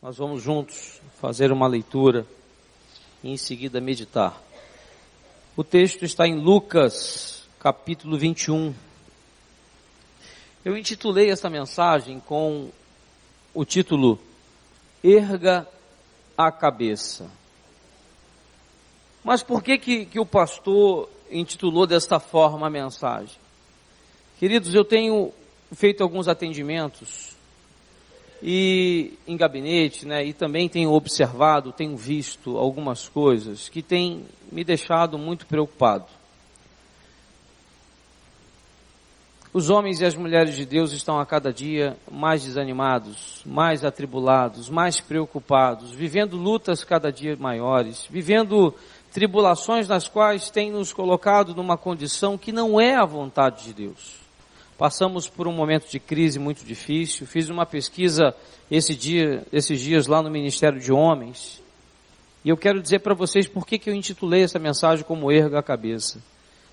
Nós vamos juntos fazer uma leitura e em seguida meditar. O texto está em Lucas, capítulo 21. Eu intitulei essa mensagem com o título Erga a Cabeça. Mas por que o pastor intitulou desta forma a mensagem? Queridos, eu tenho feito alguns atendimentos e em gabinete, e também tenho observado, tenho visto algumas coisas que têm me deixado muito preocupado. Os homens e as mulheres de Deus estão a cada dia mais desanimados, mais atribulados, mais preocupados, vivendo lutas cada dia maiores, vivendo tribulações nas quais tem nos colocado numa condição que não é a vontade de Deus. Passamos por um momento de crise muito difícil. Fiz uma pesquisa esses dias lá no Ministério de Homens. E eu quero dizer para vocês por que eu intitulei essa mensagem como Erga a Cabeça.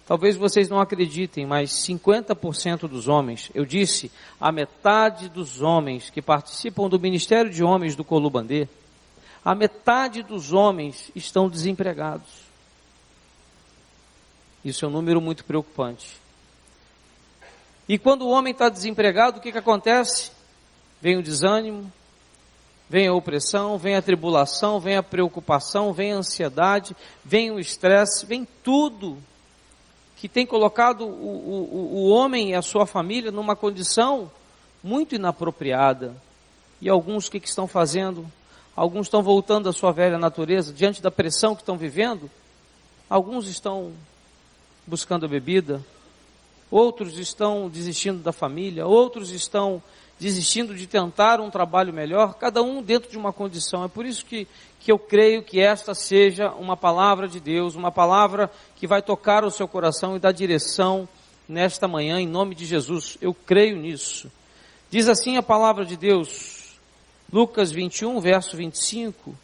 Talvez vocês não acreditem, mas 50% dos homens, eu disse, a metade dos homens que participam do Ministério de Homens do Colubandê, a metade dos homens estão desempregados. Isso é um número muito preocupante. E quando o homem está desempregado, o que acontece? Vem o desânimo, vem a opressão, vem a tribulação, vem a preocupação, vem a ansiedade, vem o estresse, vem tudo que tem colocado o homem e a sua família numa condição muito inapropriada. E alguns o que estão fazendo? Alguns estão voltando à sua velha natureza, diante da pressão que estão vivendo. Alguns estão buscando a bebida. Outros estão desistindo da família, outros estão desistindo de tentar um trabalho melhor, cada um dentro de uma condição. É por isso que eu creio que esta seja uma palavra de Deus, uma palavra que vai tocar o seu coração e dar direção nesta manhã, em nome de Jesus. Eu creio nisso. Diz assim a palavra de Deus, Lucas 21, verso 25,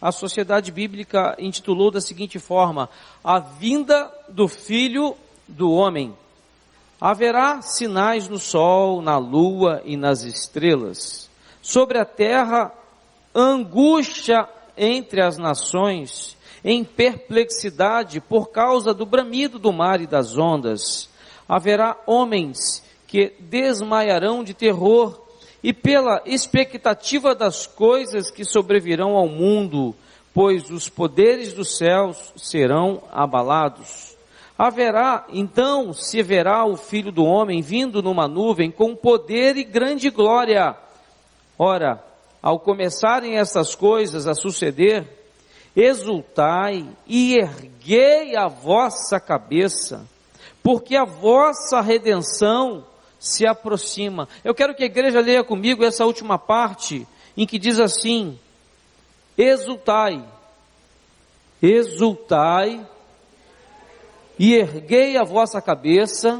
a Sociedade Bíblica intitulou da seguinte forma: A vinda do Filho do Homem. Haverá sinais no sol, na lua e nas estrelas. Sobre a terra, angústia entre as nações, em perplexidade por causa do bramido do mar e das ondas. Haverá homens que desmaiarão de terror e pela expectativa das coisas que sobrevirão ao mundo, pois os poderes dos céus serão abalados. Então se verá o Filho do Homem vindo numa nuvem com poder e grande glória. Ora, ao começarem essas coisas a suceder, exultai e erguei a vossa cabeça, porque a vossa redenção se aproxima. Eu quero que a igreja leia comigo essa última parte, em que diz assim: exultai, exultai, e erguei a vossa cabeça,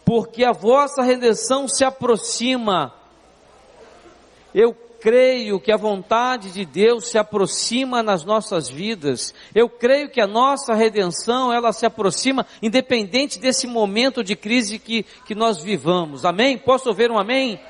porque a vossa redenção se aproxima. Eu creio que a vontade de Deus se aproxima nas nossas vidas. Eu creio que a nossa redenção, ela se aproxima, independente desse momento de crise que nós vivamos. Amém? Posso ouvir um amém?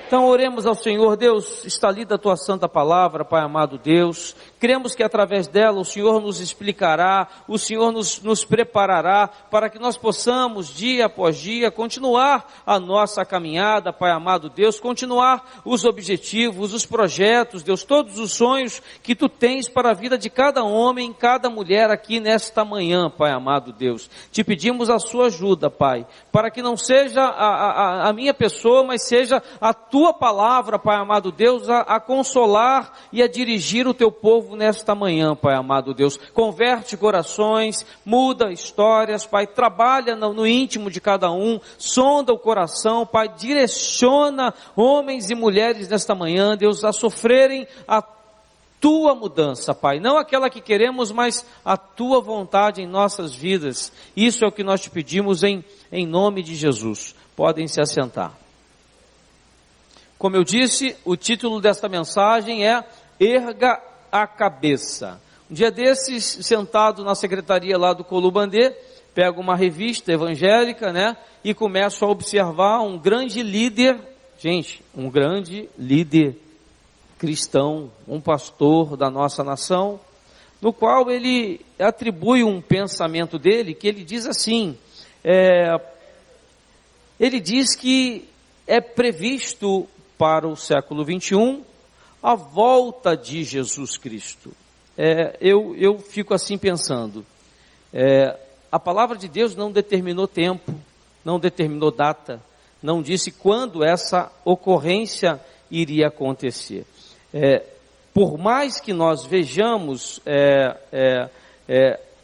Então oremos ao Senhor. Deus, está lida a tua santa palavra, Pai amado Deus. Cremos que através dela o Senhor nos explicará, o Senhor nos preparará para que nós possamos dia após dia continuar a nossa caminhada, Pai amado Deus, continuar os objetivos, os projetos, Deus, todos os sonhos que tu tens para a vida de cada homem, cada mulher aqui nesta manhã, Pai amado Deus. Te pedimos a sua ajuda, Pai, para que não seja a minha pessoa, mas seja a tua palavra, Pai amado Deus, a consolar e a dirigir o teu povo nesta manhã, Pai amado Deus. Converte corações, muda histórias, Pai, trabalha no íntimo de cada um, sonda o coração, Pai, direciona homens e mulheres nesta manhã, Deus, a sofrerem a tua mudança, Pai, não aquela que queremos, mas a tua vontade em nossas vidas. Isso é o que nós te pedimos em nome de Jesus. Podem se assentar. Como eu disse, o título desta mensagem é Erga a Cabeça. Um dia desses, sentado na secretaria lá do Colubandê, pego uma revista evangélica, e começo a observar um grande líder, um grande líder cristão, um pastor da nossa nação, no qual ele atribui um pensamento dele, que ele diz assim, ele diz que é previsto para o século 21 a volta de Jesus Cristo. Eu fico assim pensando, a palavra de Deus não determinou tempo, não determinou data, não disse quando essa ocorrência iria acontecer. Por mais que nós vejamos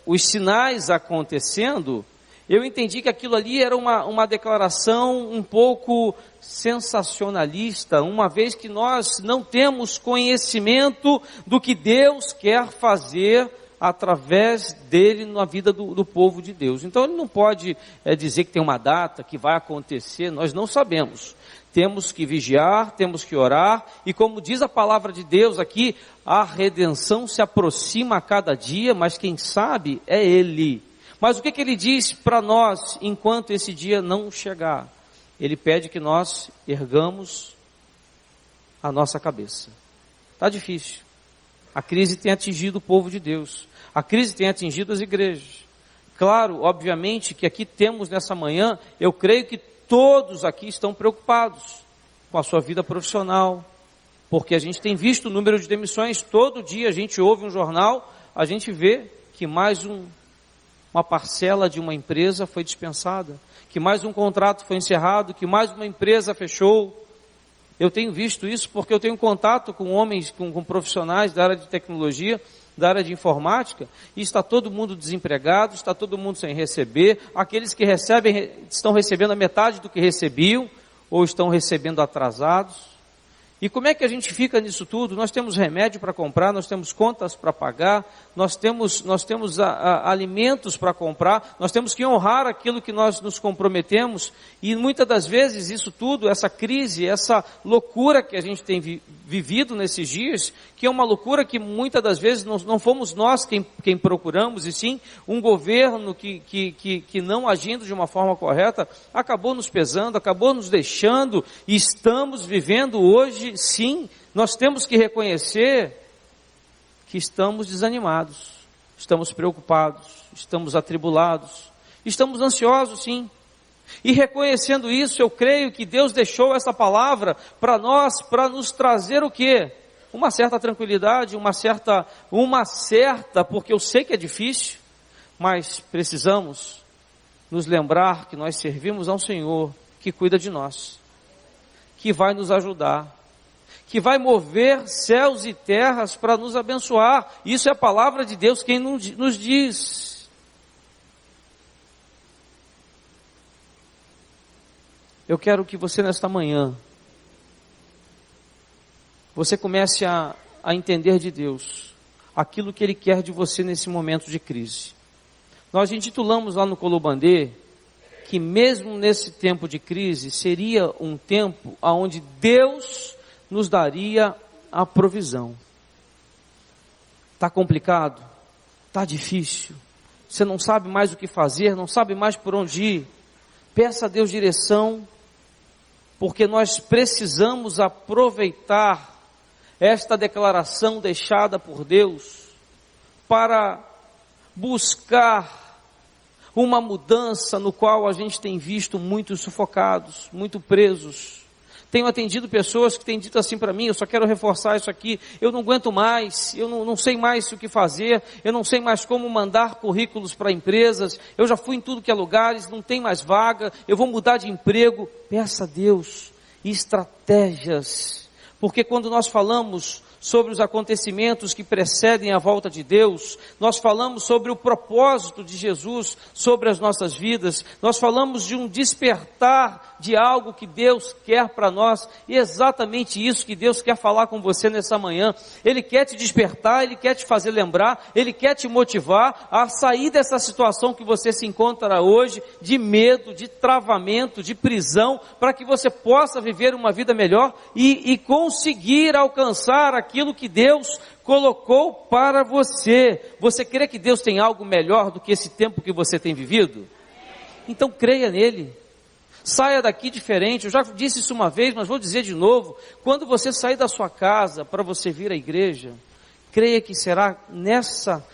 os sinais acontecendo, eu entendi que aquilo ali era uma declaração um pouco sensacionalista, uma vez que nós não temos conhecimento do que Deus quer fazer através dele na vida do povo de Deus. Então ele não pode dizer que tem uma data, que vai acontecer, nós não sabemos. Temos que vigiar, temos que orar, e como diz a palavra de Deus aqui, a redenção se aproxima a cada dia, mas quem sabe é Ele. Mas o que ele diz para nós enquanto esse dia não chegar? Ele pede que nós ergamos a nossa cabeça. Está difícil. A crise tem atingido o povo de Deus. A crise tem atingido as igrejas. Claro, obviamente, que aqui temos nessa manhã, eu creio que todos aqui estão preocupados com a sua vida profissional, porque a gente tem visto o número de demissões, todo dia a gente ouve um jornal, a gente vê que mais uma parcela de uma empresa foi dispensada, que mais um contrato foi encerrado, que mais uma empresa fechou. Eu tenho visto isso porque eu tenho contato com homens, com profissionais da área de tecnologia, da área de informática, e está todo mundo desempregado, está todo mundo sem receber, aqueles que recebem, estão recebendo a metade do que recebiam, ou estão recebendo atrasados. E como é que a gente fica nisso tudo? Nós temos remédio para comprar, nós temos contas para pagar, nós temos alimentos para comprar, nós temos que honrar aquilo que nós nos comprometemos, e muitas das vezes isso tudo, essa crise, essa loucura que a gente tem vivido nesses dias, que é uma loucura que muitas das vezes não fomos nós quem procuramos, e sim um governo que não agindo de uma forma correta, acabou nos pesando, acabou nos deixando, e estamos vivendo hoje. Sim, nós temos que reconhecer que estamos desanimados, estamos preocupados, estamos atribulados, estamos ansiosos, sim. E reconhecendo isso, eu creio que Deus deixou essa palavra para nós, para nos trazer o quê? Uma certa tranquilidade, uma certa, porque eu sei que é difícil, mas precisamos nos lembrar que nós servimos a um Senhor que cuida de nós, que vai nos ajudar, que vai mover céus e terras para nos abençoar. Isso é a palavra de Deus quem nos diz. Eu quero que você nesta manhã, você comece a entender de Deus aquilo que Ele quer de você nesse momento de crise. Nós intitulamos lá no Colobandê que mesmo nesse tempo de crise seria um tempo onde Deus nos daria a provisão. Está complicado? Está difícil? Você não sabe mais o que fazer, não sabe mais por onde ir? Peça a Deus direção, porque nós precisamos aproveitar esta declaração deixada por Deus para buscar uma mudança no qual a gente tem visto muitos sufocados, muito presos. Tenho atendido pessoas que têm dito assim para mim: eu só quero reforçar isso aqui, eu não aguento mais, eu não sei mais o que fazer, eu não sei mais como mandar currículos para empresas, eu já fui em tudo que é lugares, não tem mais vaga, eu vou mudar de emprego. Peça a Deus estratégias, porque quando nós falamos sobre os acontecimentos que precedem a volta de Deus, nós falamos sobre o propósito de Jesus sobre as nossas vidas, nós falamos de um despertar de algo que Deus quer para nós, e é exatamente isso que Deus quer falar com você nessa manhã. Ele quer te despertar, Ele quer te fazer lembrar, Ele quer te motivar a sair dessa situação que você se encontra hoje, de medo, de travamento, de prisão, para que você possa viver uma vida melhor e conseguir alcançar aquilo que Deus colocou para você. Você crê que Deus tem algo melhor do que esse tempo que você tem vivido? Então creia nele. Saia daqui diferente. Eu já disse isso uma vez, mas vou dizer de novo. Quando você sair da sua casa para você vir à igreja, creia que será nessa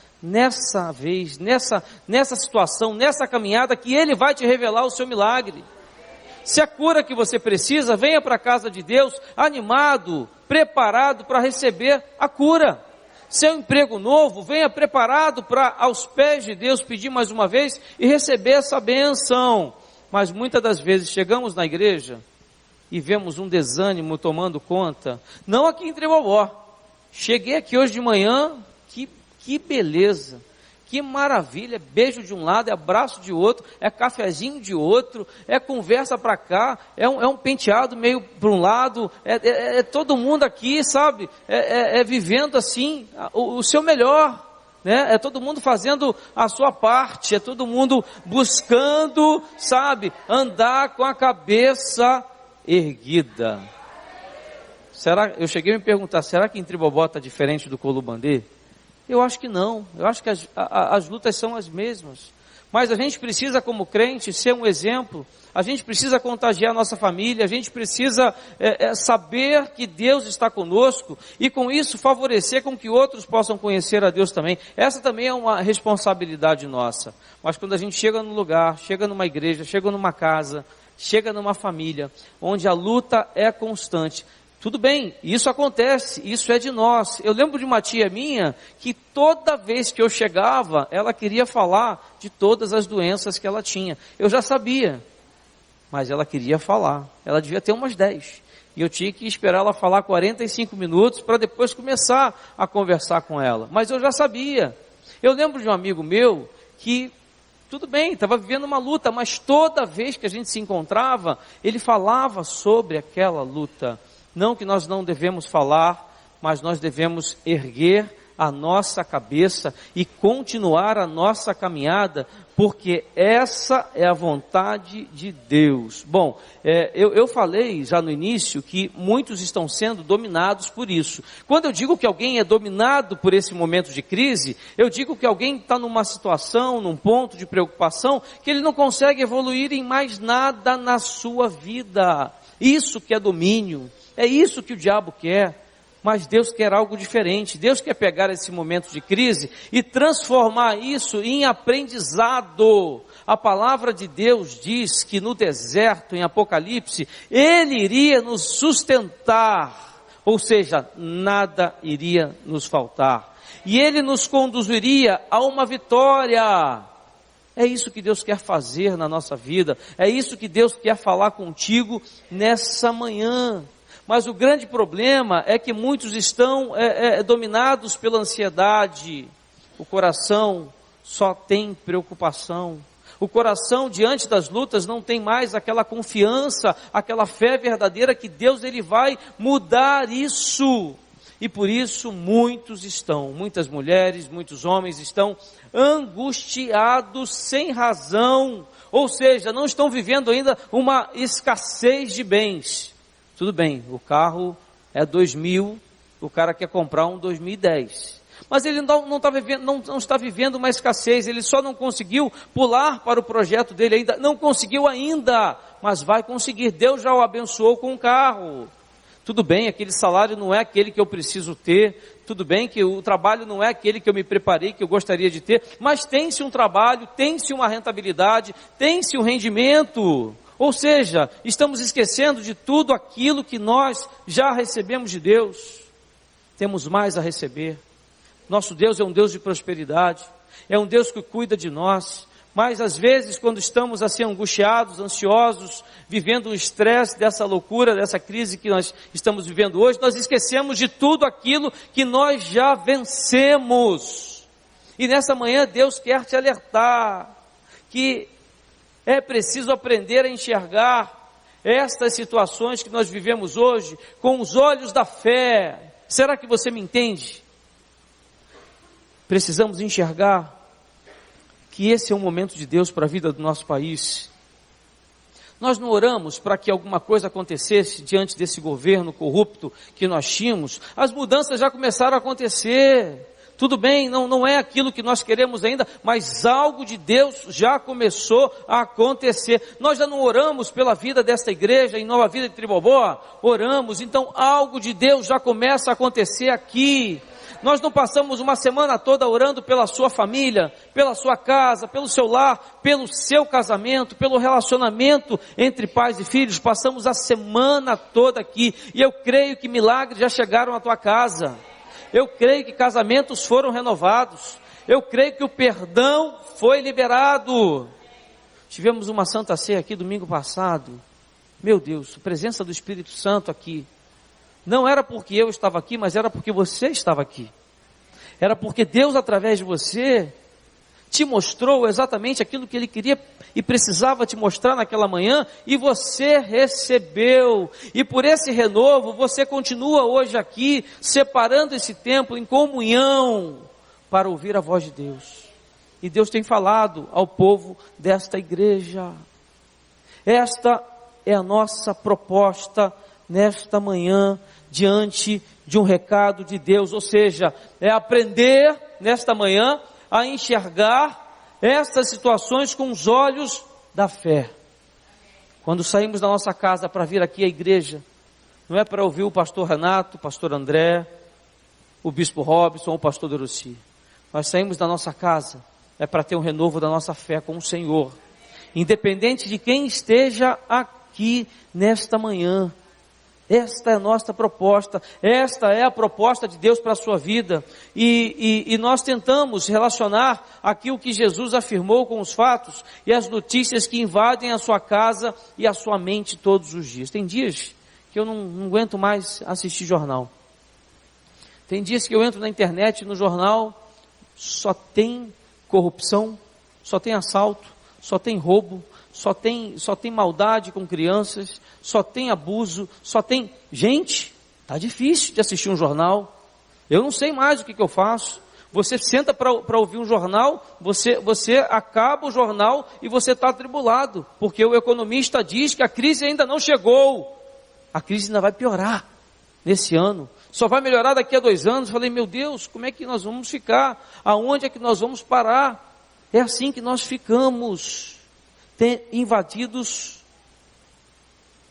vez, nessa situação, nessa caminhada, que Ele vai te revelar o seu milagre. Se a cura que você precisa, venha para a casa de Deus, animado, preparado para receber a cura. Se é um emprego novo, venha preparado para, aos pés de Deus, pedir mais uma vez e receber essa bênção. Mas muitas das vezes chegamos na igreja e vemos um desânimo tomando conta, não aqui em Tribobó. Cheguei aqui hoje de manhã, que beleza, que maravilha, beijo de um lado, é abraço de outro, é cafezinho de outro, é conversa para cá, é um penteado meio para um lado, é todo mundo aqui, sabe, vivendo assim, o seu melhor, né? É todo mundo fazendo a sua parte, é todo mundo buscando, sabe, andar com a cabeça erguida. Eu cheguei a me perguntar, será que em Tribobó está diferente do Colubandê? Eu acho que não, eu acho que as lutas são as mesmas, mas a gente precisa como crente ser um exemplo, a gente precisa contagiar a nossa família, a gente precisa saber que Deus está conosco e com isso favorecer com que outros possam conhecer a Deus também. Essa também é uma responsabilidade nossa, mas quando a gente chega num lugar, chega numa igreja, chega numa casa, chega numa família, onde a luta é constante, tudo bem, isso acontece, isso é de nós. Eu lembro de uma tia minha, que toda vez que eu chegava, ela queria falar de todas as doenças que ela tinha. Eu já sabia, mas ela queria falar. Ela devia ter umas 10. E eu tinha que esperar ela falar 45 minutos, para depois começar a conversar com ela. Mas eu já sabia. Eu lembro de um amigo meu, que tudo bem, estava vivendo uma luta, mas toda vez que a gente se encontrava, ele falava sobre aquela luta. Não que nós não devemos falar, mas nós devemos erguer a nossa cabeça e continuar a nossa caminhada, porque essa é a vontade de Deus. Bom, eu falei já no início que muitos estão sendo dominados por isso. Quando eu digo que alguém é dominado por esse momento de crise, eu digo que alguém está numa situação, num ponto de preocupação, que ele não consegue evoluir em mais nada na sua vida. Isso que é domínio. É isso que o diabo quer, mas Deus quer algo diferente. Deus quer pegar esse momento de crise e transformar isso em aprendizado. A palavra de Deus diz que no deserto, em Apocalipse, Ele iria nos sustentar, ou seja, nada iria nos faltar. E Ele nos conduziria a uma vitória. É isso que Deus quer fazer na nossa vida, é isso que Deus quer falar contigo nessa manhã. Mas o grande problema é que muitos estão dominados pela ansiedade. O coração só tem preocupação. O coração diante das lutas não tem mais aquela confiança, aquela fé verdadeira que Deus ele vai mudar isso. E por isso muitas mulheres, muitos homens estão angustiados sem razão. Ou seja, não estão vivendo ainda uma escassez de bens. Tudo bem, o carro é 2000, o cara quer comprar um 2010. Mas ele não está vivendo uma escassez, ele só não conseguiu pular para o projeto dele ainda, não conseguiu ainda, mas vai conseguir. Deus já o abençoou com um carro. Tudo bem, aquele salário não é aquele que eu preciso ter, tudo bem que o trabalho não é aquele que eu me preparei, que eu gostaria de ter, mas tem-se um trabalho, tem-se uma rentabilidade, tem-se um rendimento. Ou seja, estamos esquecendo de tudo aquilo que nós já recebemos de Deus. Temos mais a receber. Nosso Deus é um Deus de prosperidade, é um Deus que cuida de nós. Mas às vezes quando estamos assim angustiados, ansiosos, vivendo o estresse dessa loucura, dessa crise que nós estamos vivendo hoje, nós esquecemos de tudo aquilo que nós já vencemos. E nessa manhã Deus quer te alertar que é preciso aprender a enxergar estas situações que nós vivemos hoje com os olhos da fé. Será que você me entende? Precisamos enxergar que esse é um momento de Deus para a vida do nosso país. Nós não oramos para que alguma coisa acontecesse diante desse governo corrupto que nós tínhamos. As mudanças já começaram a acontecer. Tudo bem, não é aquilo que nós queremos ainda, mas algo de Deus já começou a acontecer. Nós já não oramos pela vida desta igreja em Nova Vida de Tribobó? Oramos, então algo de Deus já começa a acontecer aqui. Nós não passamos uma semana toda orando pela sua família, pela sua casa, pelo seu lar, pelo seu casamento, pelo relacionamento entre pais e filhos. Passamos a semana toda aqui, e eu creio que milagres já chegaram à tua casa. Eu creio que casamentos foram renovados. Eu creio que o perdão foi liberado. Tivemos uma Santa Ceia aqui domingo passado. Meu Deus, a presença do Espírito Santo aqui. Não era porque eu estava aqui, mas era porque você estava aqui. Era porque Deus, através de você, te mostrou exatamente aquilo que Ele queria e precisava te mostrar naquela manhã, e você recebeu. E por esse renovo, você continua hoje aqui, separando esse tempo em comunhão, para ouvir a voz de Deus. E Deus tem falado ao povo desta igreja. Esta é a nossa proposta nesta manhã, diante de um recado de Deus, ou seja, é aprender nesta manhã a enxergar estas situações com os olhos da fé. Quando saímos da nossa casa para vir aqui à igreja, não é para ouvir o pastor Renato, o pastor André, o bispo Robson ou o pastor Dorossi. Nós saímos da nossa casa, é para ter um renovo da nossa fé com o Senhor, independente de quem esteja aqui nesta manhã. Esta é a nossa proposta, esta é a proposta de Deus para a sua vida, e nós tentamos relacionar aquilo que Jesus afirmou com os fatos e as notícias que invadem a sua casa e a sua mente todos os dias. Tem dias que eu não aguento mais assistir jornal, tem dias que eu entro na internet, no jornal, só tem corrupção, só tem assalto, só tem roubo, só tem maldade com crianças, só tem abuso, só tem... Gente, está difícil de assistir um jornal. Eu não sei mais o que eu faço. Você senta para ouvir um jornal, você acaba o jornal e você está atribulado, porque o economista diz que a crise ainda não chegou. A crise ainda vai piorar nesse ano. Só vai melhorar daqui a 2 anos. Eu falei, meu Deus, como é que nós vamos ficar? Aonde é que nós vamos parar? É assim que nós ficamos, invadidos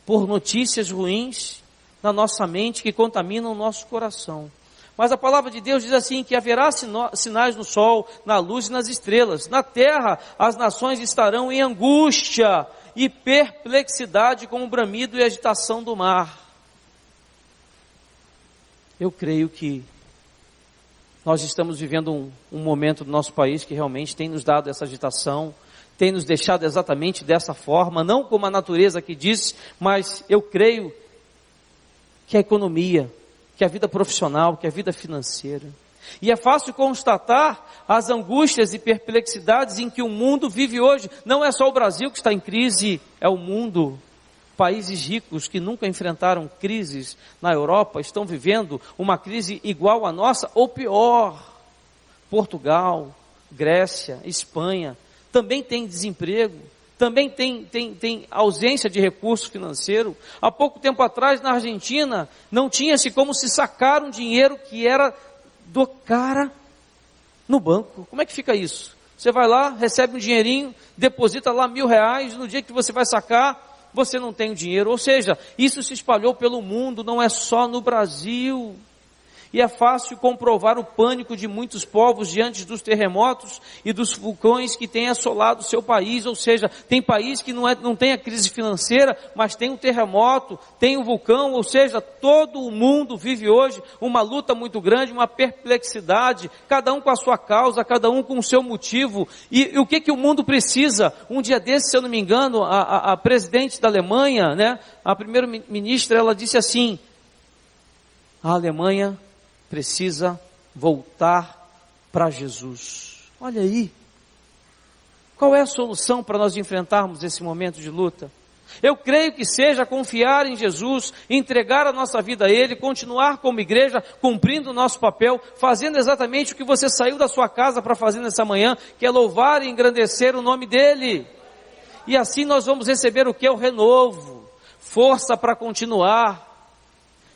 por notícias ruins na nossa mente, que contaminam o nosso coração. Mas a palavra de Deus diz assim, que haverá sinais no sol, na luz e nas estrelas. Na terra as nações estarão em angústia e perplexidade, com o bramido e agitação do mar. Eu creio que nós estamos vivendo um momento do nosso país que realmente tem nos dado essa agitação, tem nos deixado exatamente dessa forma, não como a natureza que diz, mas eu creio que a economia, que a vida profissional, que a vida financeira. E é fácil constatar as angústias e perplexidades em que o mundo vive hoje. Não é só o Brasil que está em crise, é o mundo. Países ricos que nunca enfrentaram crises na Europa estão vivendo uma crise igual à nossa ou pior. Portugal, Grécia, Espanha também tem desemprego, também tem ausência de recurso financeiro. Há pouco tempo atrás, na Argentina, não tinha-se como se sacar um dinheiro que era do cara no banco. Como é que fica isso? Você vai lá, recebe um dinheirinho, deposita lá R$1.000, no dia que você vai sacar, você não tem o dinheiro. Ou seja, isso se espalhou pelo mundo, não é só no Brasil. E é fácil comprovar o pânico de muitos povos diante dos terremotos e dos vulcões que têm assolado o seu país. Ou seja, tem país que não tem a crise financeira, mas tem um terremoto, tem um vulcão. Ou seja, todo o mundo vive hoje uma luta muito grande, uma perplexidade, cada um com a sua causa, cada um com o seu motivo. E o que o mundo precisa? Um dia desses, se eu não me engano, a presidente da Alemanha, né, a primeira-ministra, ela disse assim: a Alemanha precisa voltar para Jesus. Olha aí, qual é a solução para nós enfrentarmos esse momento de luta? Eu creio que seja confiar em Jesus, entregar a nossa vida a Ele, continuar como igreja, cumprindo o nosso papel, fazendo exatamente o que você saiu da sua casa para fazer nessa manhã, que é louvar e engrandecer o nome dEle. E assim nós vamos receber o que? O renovo, força para continuar.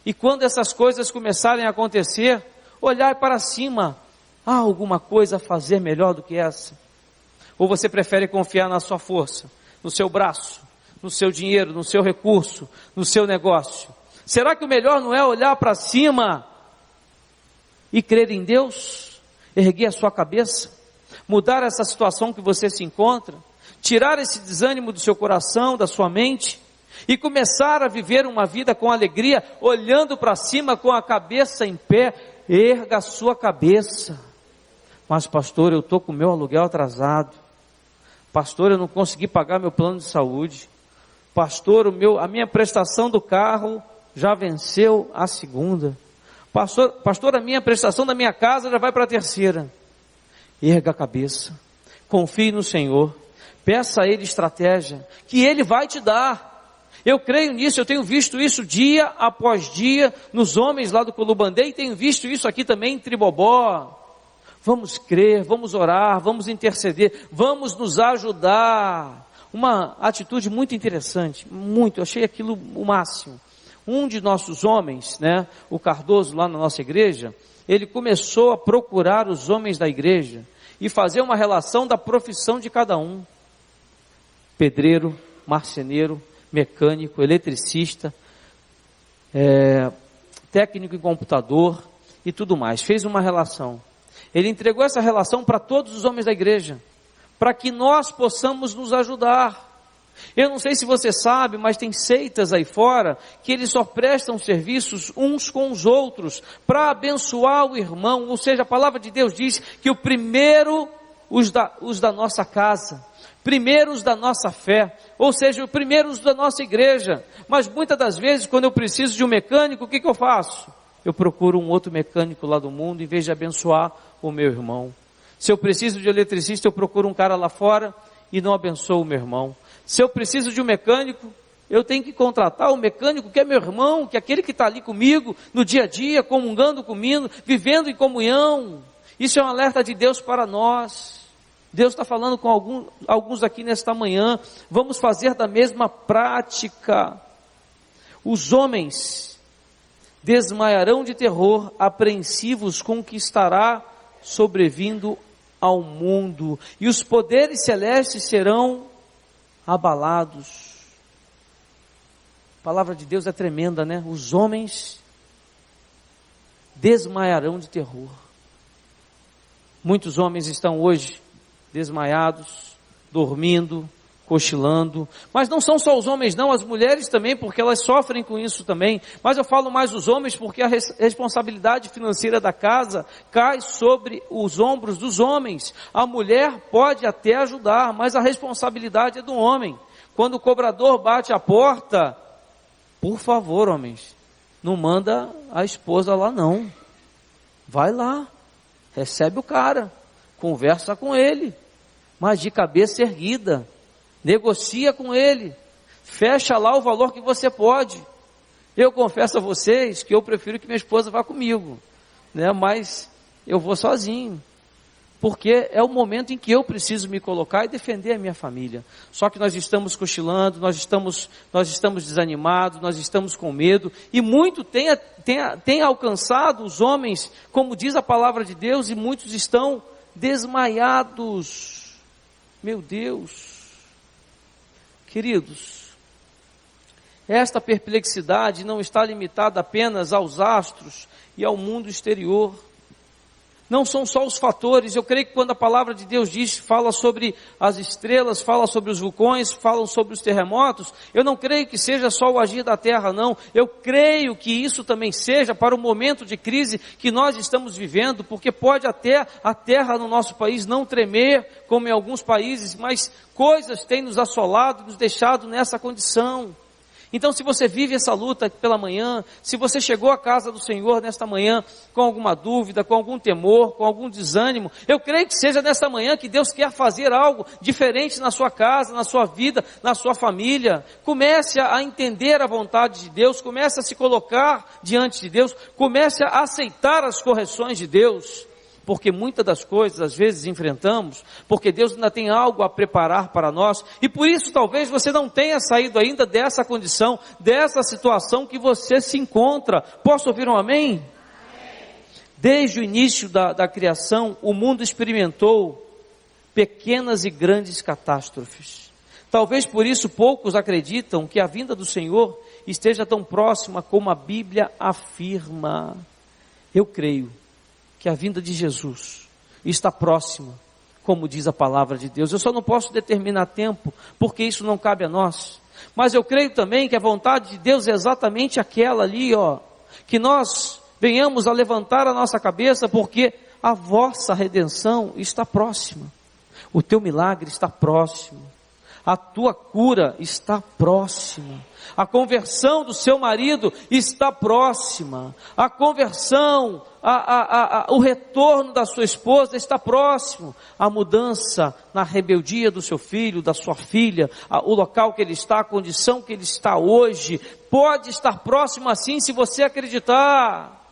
E quando essas coisas começarem a acontecer, olhar para cima, Há alguma coisa a fazer melhor do que essa? Ou você prefere confiar na sua força, no seu braço, no seu dinheiro, no seu recurso, no seu negócio? Será que o melhor não é olhar para cima e crer em Deus? Erguer a sua cabeça? Mudar essa situação que você se encontra? Tirar esse desânimo do seu coração, da sua mente? E começar a viver uma vida com alegria, olhando para cima com a cabeça em pé? Erga a sua cabeça. Mas pastor, eu estou com o meu aluguel atrasado. Pastor, eu não consegui pagar meu plano de saúde. Pastor, a minha prestação do carro já venceu a segunda. Pastor, a minha prestação da minha casa já vai para a terceira. Erga a cabeça. Confie no Senhor. Peça a Ele estratégia, que Ele vai te dar. Eu creio nisso, eu tenho visto isso dia após dia, nos homens lá do Culubandê, e tenho visto isso aqui também em Tribobó. Vamos crer, vamos orar, vamos interceder, vamos nos ajudar. Uma atitude muito interessante, eu achei aquilo o máximo. Um de nossos homens, o Cardoso lá na nossa igreja, ele começou a procurar os homens da igreja e fazer uma relação da profissão de cada um. Pedreiro, marceneiro, mecânico, eletricista, técnico em computador e tudo mais. Fez uma relação. Ele entregou essa relação para todos os homens da igreja, para que nós possamos nos ajudar. Eu não sei se você sabe, mas tem seitas aí fora, que eles só prestam serviços uns com os outros, para abençoar o irmão. Ou seja, a palavra de Deus diz que o primeiro, os da nossa casa, primeiro os da nossa fé, ou seja, o primeiro os da nossa igreja. Mas muitas das vezes, quando eu preciso de um mecânico, o que eu faço? Eu procuro um outro mecânico lá do mundo, em vez de abençoar o meu irmão. Se eu preciso de eletricista, eu procuro um cara lá fora e não abençoo o meu irmão. Se eu preciso de um mecânico, eu tenho que contratar o mecânico que é meu irmão, que é aquele que está ali comigo, no dia a dia, comungando comigo, vivendo em comunhão. Isso é um alerta de Deus para nós. Deus está falando com alguns aqui nesta manhã. Vamos fazer da mesma prática. Os homens desmaiarão de terror, apreensivos com o que estará sobrevindo ao mundo, e os poderes celestes serão abalados. A palavra de Deus é tremenda, Os homens desmaiarão de terror. Muitos homens estão hoje desmaiados, dormindo, cochilando, mas não são só os homens não, as mulheres também, porque elas sofrem com isso também, mas eu falo mais os homens porque a responsabilidade financeira da casa cai sobre os ombros dos homens. A mulher pode até ajudar, mas a responsabilidade é do homem. Quando o cobrador bate a porta, por favor, homens, não manda a esposa lá não, vai lá, recebe o cara, conversa com ele, mas de cabeça erguida, negocia com ele, fecha lá o valor que você pode. Eu confesso a vocês que eu prefiro que minha esposa vá comigo, mas eu vou sozinho, porque é o momento em que eu preciso me colocar e defender a minha família. Só que nós estamos cochilando, nós estamos desanimados, nós estamos com medo, e muito tem alcançado os homens, como diz a palavra de Deus, e muitos estão desmaiados. Meu Deus! Queridos, esta perplexidade não está limitada apenas aos astros e ao mundo exterior. Não são só os fatores. Eu creio que quando a palavra de Deus fala sobre as estrelas, fala sobre os vulcões, fala sobre os terremotos, eu não creio que seja só o agir da terra, não. Eu creio que isso também seja para o momento de crise que nós estamos vivendo, porque pode até a terra no nosso país não tremer, como em alguns países, mas coisas têm nos assolado, nos deixado nessa condição. Então, se você vive essa luta pela manhã, se você chegou à casa do Senhor nesta manhã com alguma dúvida, com algum temor, com algum desânimo, eu creio que seja nesta manhã que Deus quer fazer algo diferente na sua casa, na sua vida, na sua família. Comece a entender a vontade de Deus, comece a se colocar diante de Deus, comece a aceitar as correções de Deus. Porque muitas das coisas, às vezes, enfrentamos, porque Deus ainda tem algo a preparar para nós, e por isso talvez você não tenha saído ainda dessa condição, dessa situação que você se encontra. Posso ouvir um amém? Desde o início da criação, o mundo experimentou pequenas e grandes catástrofes. Talvez por isso poucos acreditam que a vinda do Senhor esteja tão próxima como a Bíblia afirma. Eu creio que a vinda de Jesus está próxima, como diz a palavra de Deus. Eu só não posso determinar tempo, porque isso não cabe a nós. Mas eu creio também que a vontade de Deus é exatamente aquela ali, que nós venhamos a levantar a nossa cabeça, porque a vossa redenção está próxima. O teu milagre está próximo. A tua cura está próxima. A conversão do seu marido está próxima. A conversão, o retorno da sua esposa está próximo. A mudança na rebeldia do seu filho, da sua filha, o local que ele está, a condição que ele está hoje, pode estar próximo assim se você acreditar.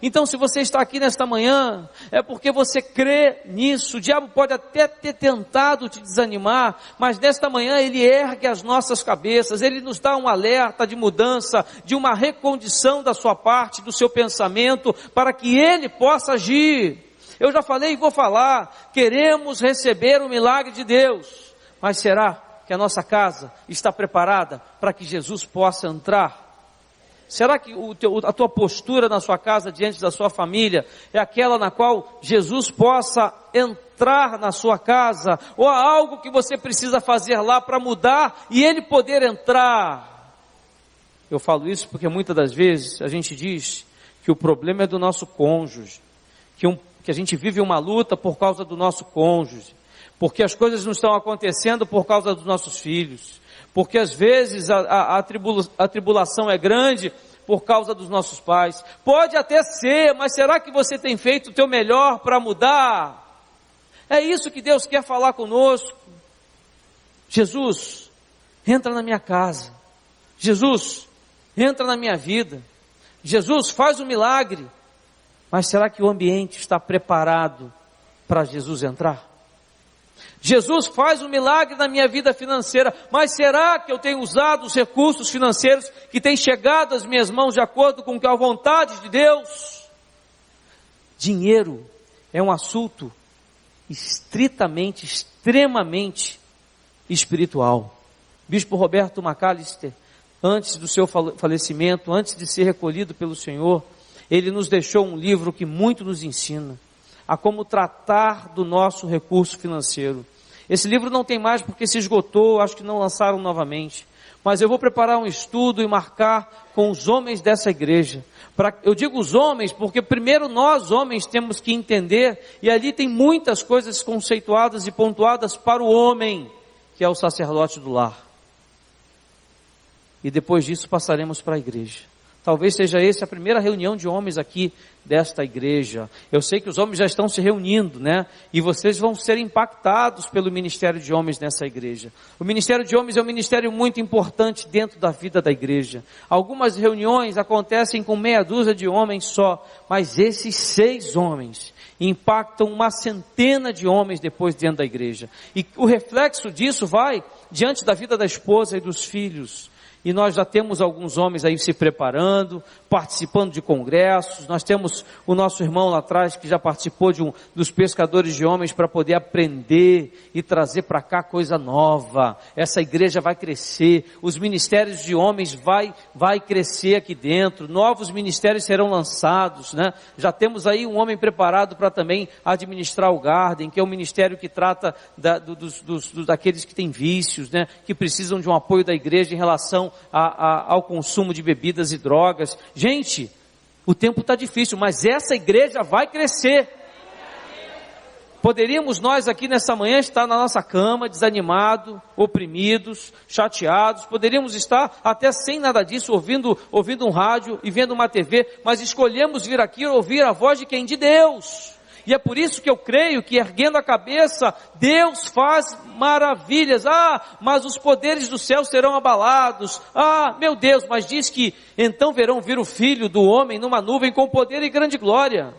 Então, se você está aqui nesta manhã, é porque você crê nisso. O diabo pode até ter tentado te desanimar, mas nesta manhã ele ergue as nossas cabeças, ele nos dá um alerta de mudança, de uma recondição da sua parte, do seu pensamento, para que ele possa agir. Eu já falei e vou falar, queremos receber o milagre de Deus, mas será que a nossa casa está preparada para que Jesus possa entrar? Será que a tua postura na sua casa, diante da sua família, é aquela na qual Jesus possa entrar na sua casa? Ou há algo que você precisa fazer lá para mudar e Ele poder entrar? Eu falo isso porque muitas das vezes a gente diz que o problema é do nosso cônjuge, que a gente vive uma luta por causa do nosso cônjuge, porque as coisas não estão acontecendo por causa dos nossos filhos, porque às vezes a tribulação é grande por causa dos nossos pais. Pode até ser, mas será que você tem feito o teu melhor para mudar? É isso que Deus quer falar conosco. Jesus, entra na minha casa. Jesus, entra na minha vida. Jesus, faz um milagre. Mas será que o ambiente está preparado para Jesus entrar? Jesus faz um milagre na minha vida financeira, mas será que eu tenho usado os recursos financeiros que têm chegado às minhas mãos de acordo com a vontade de Deus? Dinheiro é um assunto extremamente espiritual. Bispo Roberto Macalister, antes do seu falecimento, antes de ser recolhido pelo Senhor, ele nos deixou um livro que muito nos ensina a como tratar do nosso recurso financeiro. Esse livro não tem mais porque se esgotou, acho que não lançaram novamente. Mas eu vou preparar um estudo e marcar com os homens dessa igreja. Eu digo os homens porque primeiro nós homens temos que entender, e ali tem muitas coisas conceituadas e pontuadas para o homem, que é o sacerdote do lar. E depois disso passaremos para a igreja. Talvez seja essa a primeira reunião de homens aqui desta igreja. Eu sei que os homens já estão se reunindo, né? E vocês vão ser impactados pelo ministério de homens nessa igreja. O ministério de homens é um ministério muito importante dentro da vida da igreja. Algumas reuniões acontecem com meia dúzia de homens só, mas esses 6 homens impactam uma centena de homens depois dentro da igreja. E o reflexo disso vai diante da vida da esposa e dos filhos. E nós já temos alguns homens aí se preparando, participando de congressos. Nós temos o nosso irmão lá atrás que já participou dos pescadores de homens para poder aprender e trazer para cá coisa nova. Essa igreja vai crescer, os ministérios de homens vai crescer aqui dentro, novos ministérios serão lançados, né? Já temos aí um homem preparado para também administrar o Garden, que é um ministério que trata daqueles que têm vícios, né? Que precisam de um apoio da igreja em relação ao consumo de bebidas e drogas. Gente, o tempo está difícil, mas essa igreja vai crescer. Poderíamos nós aqui nessa manhã estar na nossa cama, desanimado, oprimidos, chateados, poderíamos estar até sem nada disso, ouvindo um rádio e vendo uma TV, mas escolhemos vir aqui ouvir a voz de quem? De Deus. E é por isso que eu creio que, erguendo a cabeça, Deus faz maravilhas. Mas os poderes do céu serão abalados. Meu Deus, mas diz que então verão vir o Filho do Homem numa nuvem com poder e grande glória.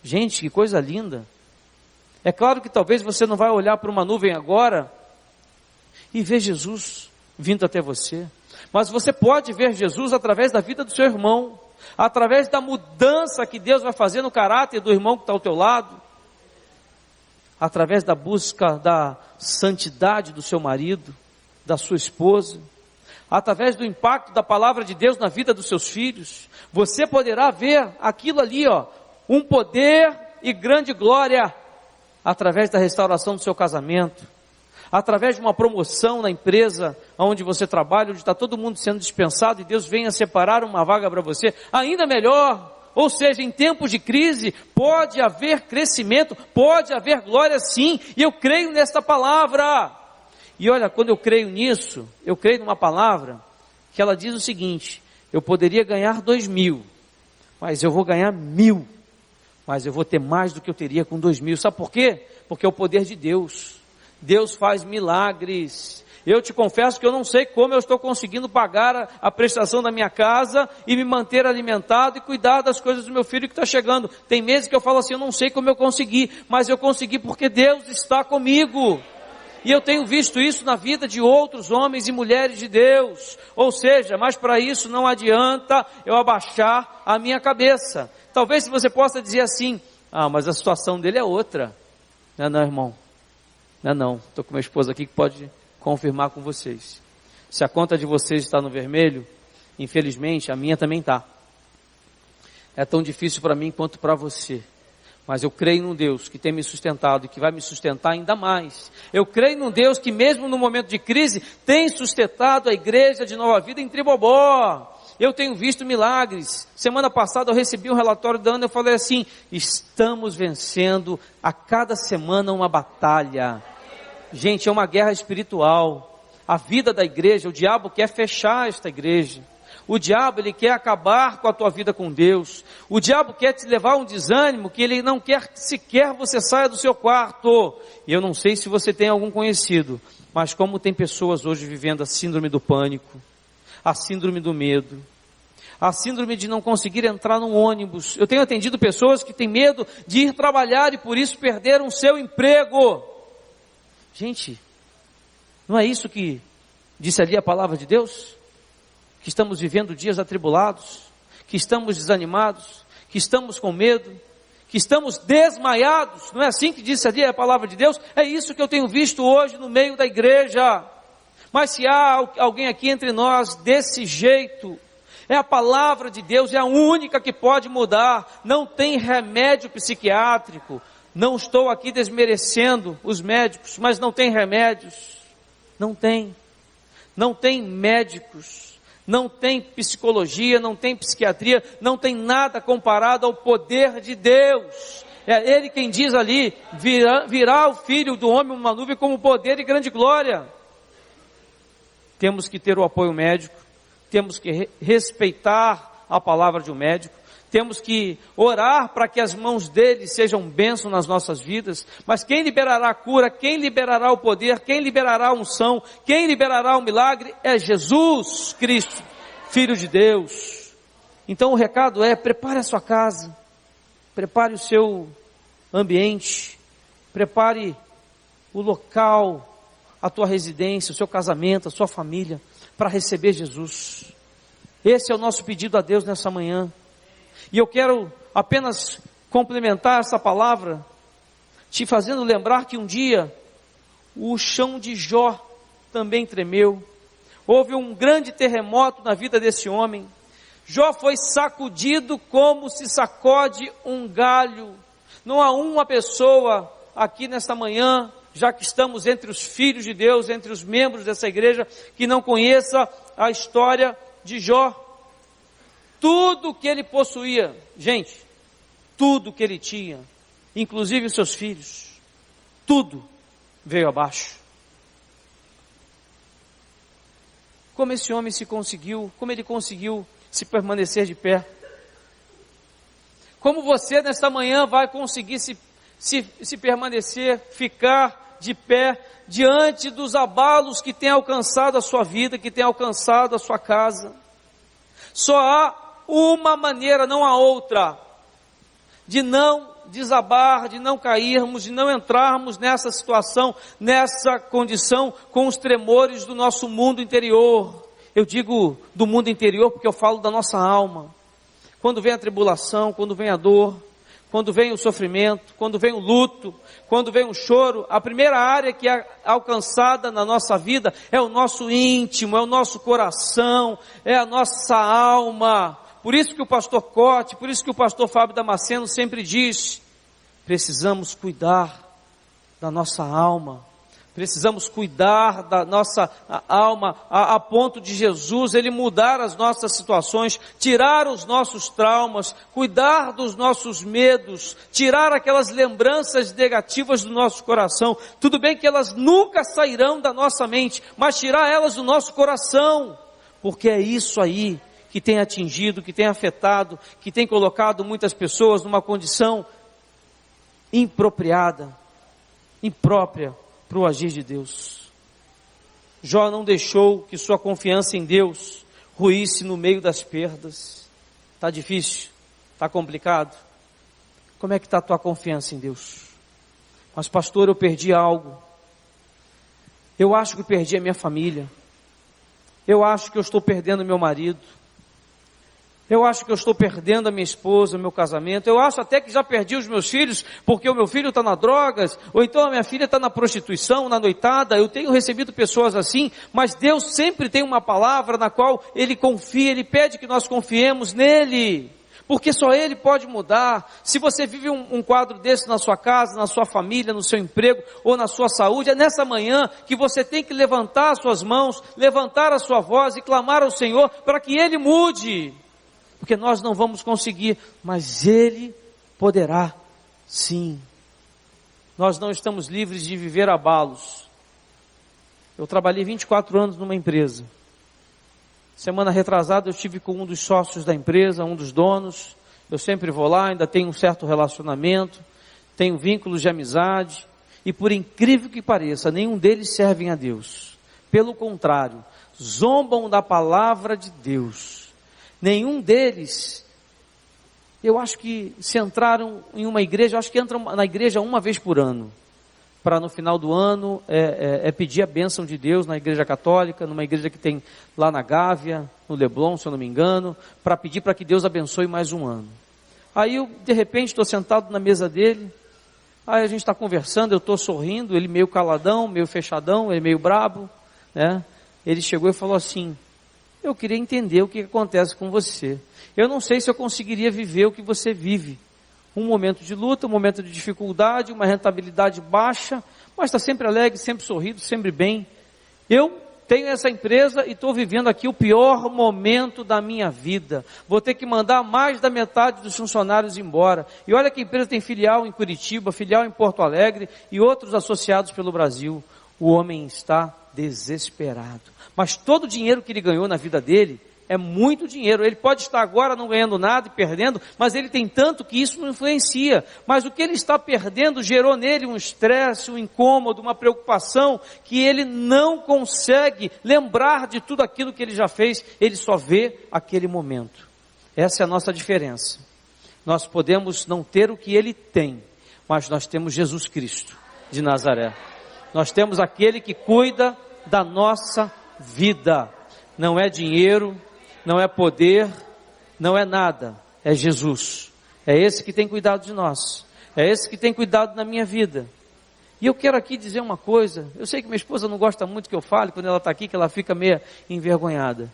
Gente, que coisa linda. É claro que talvez você não vai olhar para uma nuvem agora e ver Jesus vindo até você. Mas você pode ver Jesus através da vida do seu irmão. através da mudança que Deus vai fazer no caráter do irmão que está ao teu lado, através da busca da santidade do seu marido, da sua esposa, através do impacto da palavra de Deus na vida dos seus filhos, você poderá ver aquilo ali, um poder e grande glória, através da restauração do seu casamento, através de uma promoção na empresa onde você trabalha, onde está todo mundo sendo dispensado e Deus venha separar uma vaga para você, ainda melhor. Ou seja, em tempos de crise, pode haver crescimento, pode haver glória sim, e eu creio nesta palavra. E olha, quando eu creio nisso, eu creio numa palavra que ela diz o seguinte: eu poderia ganhar 2.000, mas eu vou ganhar 1.000, mas eu vou ter mais do que eu teria com 2.000, sabe por quê? Porque é o poder de Deus. Deus faz milagres. Eu te confesso que eu não sei como eu estou conseguindo pagar a prestação da minha casa e me manter alimentado e cuidar das coisas do meu filho que está chegando. Tem meses que eu falo assim, eu não sei como eu consegui, mas eu consegui porque Deus está comigo. E eu tenho visto isso na vida de outros homens e mulheres de Deus. Ou seja, mas para isso não adianta eu abaixar a minha cabeça. Talvez você possa dizer assim, mas a situação dele é outra. Não, irmão. Não. Estou com minha esposa aqui que pode confirmar com vocês. Se a conta de vocês está no vermelho, infelizmente a minha também está. É tão difícil para mim quanto para você. Mas eu creio num Deus que tem me sustentado e que vai me sustentar ainda mais. Eu creio num Deus que mesmo no momento de crise tem sustentado a igreja de Nova Vida em Tribobó. Eu tenho visto milagres. Semana passada eu recebi um relatório da Ana, eu falei assim, estamos vencendo a cada semana uma batalha. Gente, é uma guerra espiritual. A vida da igreja, o diabo quer fechar esta igreja. O diabo, ele quer acabar com a tua vida com Deus. O diabo quer te levar a um desânimo que ele não quer que sequer você saia do seu quarto. E eu não sei se você tem algum conhecido, mas como tem pessoas hoje vivendo a síndrome do pânico, a síndrome do medo, a síndrome de não conseguir entrar num ônibus. Eu tenho atendido pessoas que têm medo de ir trabalhar e por isso perderam o seu emprego. Gente, não é isso que disse ali a palavra de Deus? Que estamos vivendo dias atribulados, que estamos desanimados, que estamos com medo, que estamos desmaiados. Não é assim que disse ali a palavra de Deus? É isso que eu tenho visto hoje no meio da igreja. Mas se há alguém aqui entre nós desse jeito, é a palavra de Deus, é a única que pode mudar. Não tem remédio psiquiátrico. Não estou aqui desmerecendo os médicos, mas não tem remédios. Não tem médicos. Não tem psicologia, não tem psiquiatria, não tem nada comparado ao poder de Deus. É Ele quem diz ali, virá o Filho do Homem uma nuvem como poder e grande glória. Temos que ter o apoio médico, temos que respeitar a palavra de um médico, temos que orar para que as mãos dele sejam bênção nas nossas vidas, mas quem liberará a cura, quem liberará o poder, quem liberará a unção, quem liberará o milagre é Jesus Cristo, Filho de Deus. Então o recado é, prepare a sua casa, prepare o seu ambiente, prepare o local, a tua residência, o seu casamento, a sua família, para receber Jesus. Esse é o nosso pedido a Deus nessa manhã. E eu quero apenas complementar essa palavra, te fazendo lembrar que um dia, o chão de Jó também tremeu. Houve um grande terremoto na vida desse homem. Jó foi sacudido como se sacode um galho. Não há uma pessoa aqui nesta manhã, já que estamos entre os filhos de Deus, entre os membros dessa igreja, que não conheça a história de Jó. Tudo que ele possuía, gente, tudo que ele tinha, inclusive os seus filhos, tudo veio abaixo. Como esse homem como ele conseguiu se permanecer de pé? Como você nesta manhã vai conseguir se permanecer, ficar de pé, diante dos abalos que tem alcançado a sua vida, que tem alcançado a sua casa? Só há uma maneira, não há outra, de não desabar, de não cairmos, de não entrarmos nessa situação, nessa condição, com os tremores do nosso mundo interior. Eu digo do mundo interior porque eu falo da nossa alma. quando vem a tribulação, quando vem a dor, quando vem o sofrimento, quando vem o luto, quando vem o choro, a primeira área que é alcançada na nossa vida é o nosso íntimo, é o nosso coração, é a nossa alma. Por isso que o pastor Cote, por isso que o pastor Fábio Damasceno sempre diz, precisamos cuidar da nossa alma. Precisamos cuidar da nossa alma a ponto de Jesus, Ele mudar as nossas situações, tirar os nossos traumas, cuidar dos nossos medos, tirar aquelas lembranças negativas do nosso coração. Tudo bem que elas nunca sairão da nossa mente, mas tirar elas do nosso coração, porque é isso aí que tem atingido, que tem afetado, que tem colocado muitas pessoas numa condição impropriada, imprópria para o agir de Deus. Jó não deixou que sua confiança em Deus ruísse no meio das perdas. Está difícil? Está complicado? Como é que está a tua confiança em Deus? Mas pastor, eu perdi algo. Eu acho que perdi a minha família. Eu acho que eu estou perdendo meu marido. Eu acho que eu estou perdendo a minha esposa, o meu casamento. Eu acho até que já perdi os meus filhos, porque o meu filho está nas drogas, ou então a minha filha está na prostituição, na noitada. Eu tenho recebido pessoas assim, mas Deus sempre tem uma palavra na qual Ele confia, Ele pede que nós confiemos nele, porque só Ele pode mudar. Se você vive um quadro desse na sua casa, na sua família, no seu emprego, ou na sua saúde, é nessa manhã que você tem que levantar as suas mãos, levantar a sua voz e clamar ao Senhor, para que Ele mude. Porque nós não vamos conseguir, mas Ele poderá, sim. Nós não estamos livres de viver abalos. Eu trabalhei 24 anos numa empresa. Semana retrasada eu estive com um dos sócios da empresa, um dos donos. Eu sempre vou lá, ainda tenho um certo relacionamento, tenho vínculos de amizade. E por incrível que pareça, nenhum deles servem a Deus. Pelo contrário, zombam da palavra de Deus. Nenhum deles, eu acho que se entraram em uma igreja, eu acho que entram na igreja uma vez por ano, para no final do ano pedir a bênção de Deus na igreja católica, numa igreja que tem lá na Gávea, no Leblon, se eu não me engano, para pedir para que Deus abençoe mais um ano. Aí eu, de repente, estou sentado na mesa dele, aí a gente está conversando, eu estou sorrindo, ele meio caladão, meio fechadão, ele meio brabo, né? Ele chegou e falou assim: eu queria entender o que acontece com você. Eu não sei se eu conseguiria viver o que você vive. Um momento de luta, um momento de dificuldade, uma rentabilidade baixa, mas está sempre alegre, sempre sorrindo, sempre bem. Eu tenho essa empresa e estou vivendo aqui o pior momento da minha vida. Vou ter que mandar mais da metade dos funcionários embora. E olha que a empresa tem filial em Curitiba, filial em Porto Alegre e outros associados pelo Brasil. O homem está desesperado. Mas todo o dinheiro que ele ganhou na vida dele é muito dinheiro. Ele pode estar agora não ganhando nada e perdendo, mas ele tem tanto que isso não influencia. Mas o que ele está perdendo gerou nele um estresse, um incômodo, uma preocupação, que ele não consegue lembrar de tudo aquilo que ele já fez. Ele só vê aquele momento. Essa é a nossa diferença. Nós podemos não ter o que ele tem, mas nós temos Jesus Cristo de Nazaré. Nós temos aquele que cuida da nossa vida. Não é dinheiro, não é poder, não é nada, é Jesus. É esse que tem cuidado de nós, é esse que tem cuidado da minha vida. E eu quero aqui dizer uma coisa. Eu sei que minha esposa não gosta muito que eu fale quando ela está aqui, que ela fica meio envergonhada,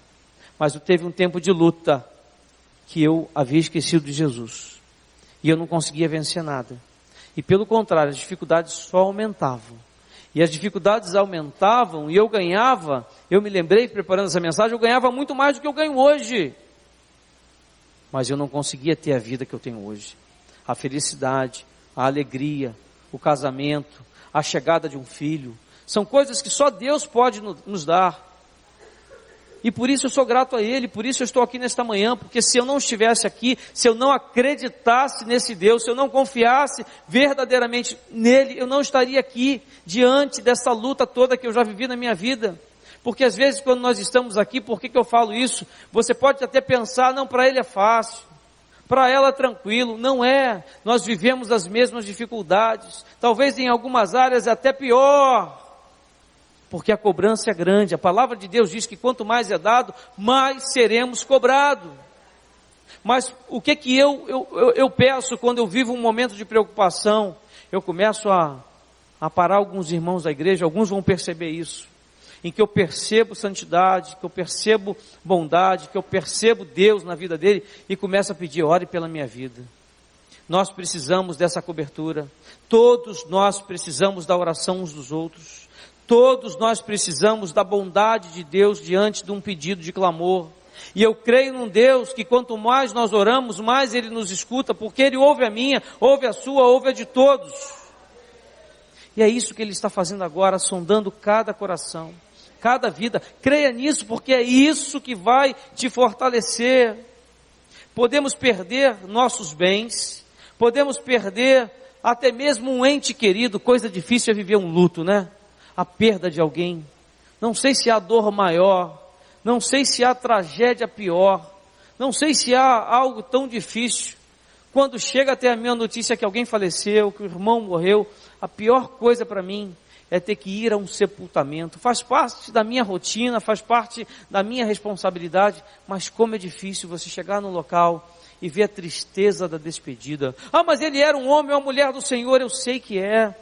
mas teve um tempo de luta que eu havia esquecido de Jesus e eu não conseguia vencer nada, e pelo contrário, as dificuldades só aumentavam. E as dificuldades aumentavam e eu ganhava, eu me lembrei preparando essa mensagem, eu ganhava muito mais do que eu ganho hoje. Mas eu não conseguia ter a vida que eu tenho hoje. A felicidade, a alegria, o casamento, a chegada de um filho, são coisas que só Deus pode nos dar. E por isso eu sou grato a Ele, por isso eu estou aqui nesta manhã, porque se eu não estivesse aqui, se eu não acreditasse nesse Deus, se eu não confiasse verdadeiramente nele, eu não estaria aqui, diante dessa luta toda que eu já vivi na minha vida. Porque às vezes quando nós estamos aqui, por que eu falo isso? Você pode até pensar, não, para ele é fácil, para ela é tranquilo. Não é, nós vivemos as mesmas dificuldades, talvez em algumas áreas é até pior, porque a cobrança é grande. A palavra de Deus diz que quanto mais é dado, mais seremos cobrados. Mas o que eu peço quando eu vivo um momento de preocupação? Eu começo a parar alguns irmãos da igreja, alguns vão perceber isso, em que eu percebo santidade, que eu percebo bondade, que eu percebo Deus na vida dele e começo a pedir: ore pela minha vida. Nós precisamos dessa cobertura, todos nós precisamos da oração uns dos outros, todos nós precisamos da bondade de Deus diante de um pedido de clamor. E eu creio num Deus que quanto mais nós oramos, mais Ele nos escuta, porque Ele ouve a minha, ouve a sua, ouve a de todos. E é isso que Ele está fazendo agora, sondando cada coração, cada vida. Creia nisso, porque é isso que vai te fortalecer. Podemos perder nossos bens, podemos perder até mesmo um ente querido. Coisa difícil é viver um luto, né? A perda de alguém. Não sei se há dor maior, não sei se há tragédia pior, não sei se há algo tão difícil. Quando chega até a minha notícia que alguém faleceu, que o irmão morreu, a pior coisa para mim é ter que ir a um sepultamento. Faz parte da minha rotina, faz parte da minha responsabilidade, mas como é difícil você chegar no local e ver a tristeza da despedida. Ah, mas ele era um homem ou uma mulher do Senhor. Eu sei que é,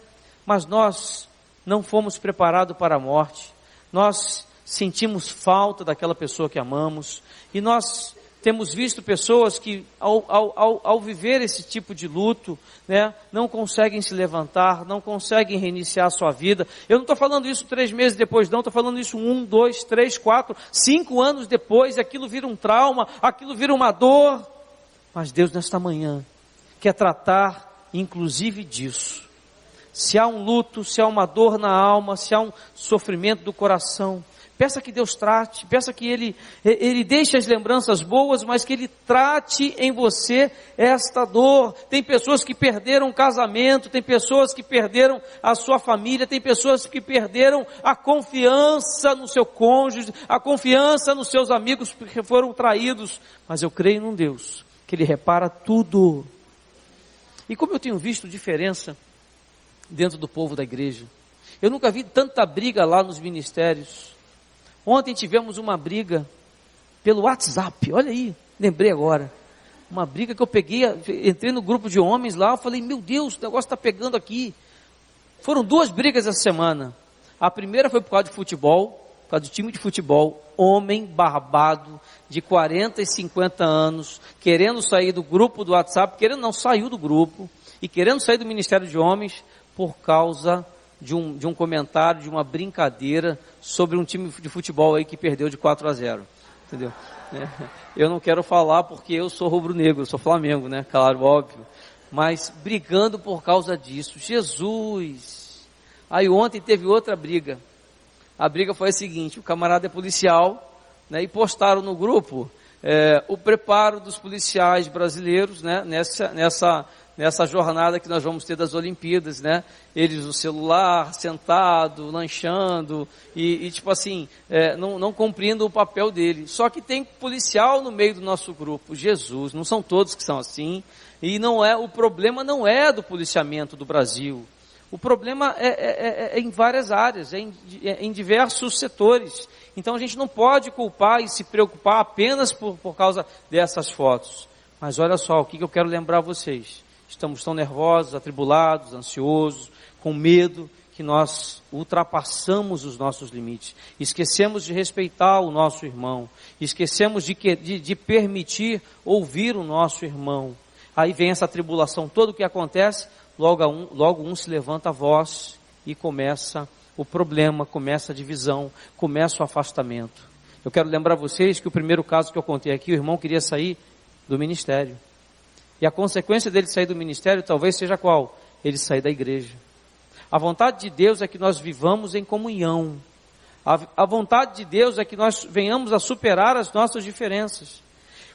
mas nós não fomos preparados para a morte. Nós sentimos falta daquela pessoa que amamos, e nós temos visto pessoas que ao viver esse tipo de luto, né, não conseguem se levantar, não conseguem reiniciar a sua vida. Eu não estou falando isso 3 meses depois, não, estou falando isso 1, 2, 3, 4, 5 anos depois, aquilo vira um trauma, aquilo vira uma dor. Mas Deus nesta manhã quer tratar inclusive disso. Se há um luto, se há uma dor na alma, se há um sofrimento do coração, peça que Deus trate, peça que Ele deixe as lembranças boas, mas que Ele trate em você esta dor. Tem pessoas que perderam o casamento, tem pessoas que perderam a sua família, tem pessoas que perderam a confiança no seu cônjuge, a confiança nos seus amigos porque foram traídos. Mas eu creio num Deus que Ele repara tudo. E como eu tenho visto diferença dentro do povo da igreja, eu nunca vi tanta briga lá nos ministérios. Ontem tivemos uma briga pelo WhatsApp, olha aí, lembrei agora, uma briga que eu peguei, entrei no grupo de homens lá, eu falei: meu Deus, o negócio está pegando aqui. Foram 2 brigas essa semana. A primeira foi por causa de futebol, por causa do time de futebol, homem barbado, de 40 e 50 anos, querendo sair do grupo do WhatsApp, saiu do grupo, e querendo sair do Ministério de Homens, por causa de um comentário, de uma brincadeira sobre um time de futebol aí que perdeu de 4-0, entendeu? Eu não quero falar porque eu sou rubro-negro, eu sou Flamengo, né? Claro, óbvio, mas brigando por causa disso. Jesus! Aí ontem teve outra briga. A briga foi a seguinte: o camarada é policial, né, e postaram no grupo o preparo dos policiais brasileiros, né, nessa jornada que nós vamos ter das Olimpíadas, né? Eles no celular, sentado, lanchando, e tipo assim, não cumprindo o papel dele. Só que tem policial no meio do nosso grupo. Jesus, não são todos que são assim, e o problema não é do policiamento do Brasil. O problema é em várias áreas, em diversos setores. Então a gente não pode culpar e se preocupar apenas por causa dessas fotos. Mas olha só, o que eu quero lembrar a vocês. Estamos tão nervosos, atribulados, ansiosos, com medo, que nós ultrapassamos os nossos limites. Esquecemos de respeitar o nosso irmão. Esquecemos de permitir ouvir o nosso irmão. Aí vem essa tribulação toda. O que acontece? Logo um se levanta a voz e começa o problema, começa a divisão, começa o afastamento. Eu quero lembrar vocês que o primeiro caso que eu contei aqui, o irmão queria sair do ministério. E a consequência dele sair do ministério talvez seja qual? Ele sair da igreja. A vontade de Deus é que nós vivamos em comunhão. A vontade de Deus é que nós venhamos a superar as nossas diferenças.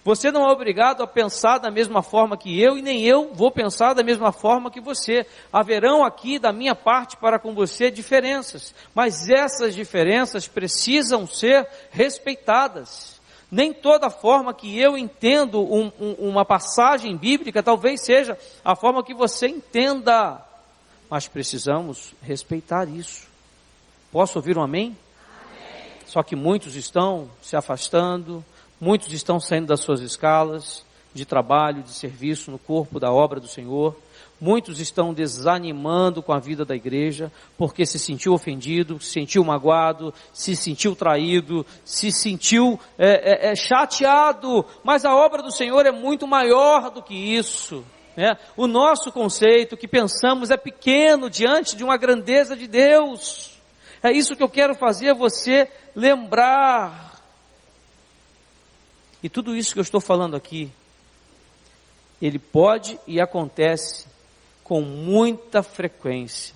Você não é obrigado a pensar da mesma forma que eu, e nem eu vou pensar da mesma forma que você. Haverão aqui, da minha parte para com você, diferenças. Mas essas diferenças precisam ser respeitadas. Nem toda forma que eu entendo uma passagem bíblica, talvez seja a forma que você entenda. Mas precisamos respeitar isso. Posso ouvir um amém? Amém. Só que muitos estão se afastando, muitos estão saindo das suas escalas, de trabalho, de serviço no corpo da obra do Senhor. Muitos estão desanimando com a vida da igreja, porque se sentiu ofendido, se sentiu magoado, se sentiu traído, se sentiu chateado, mas a obra do Senhor é muito maior do que isso. O nosso conceito, que pensamos, é pequeno diante de uma grandeza de Deus. É isso que eu quero fazer você lembrar. E tudo isso que eu estou falando aqui, ele pode e acontece com muita frequência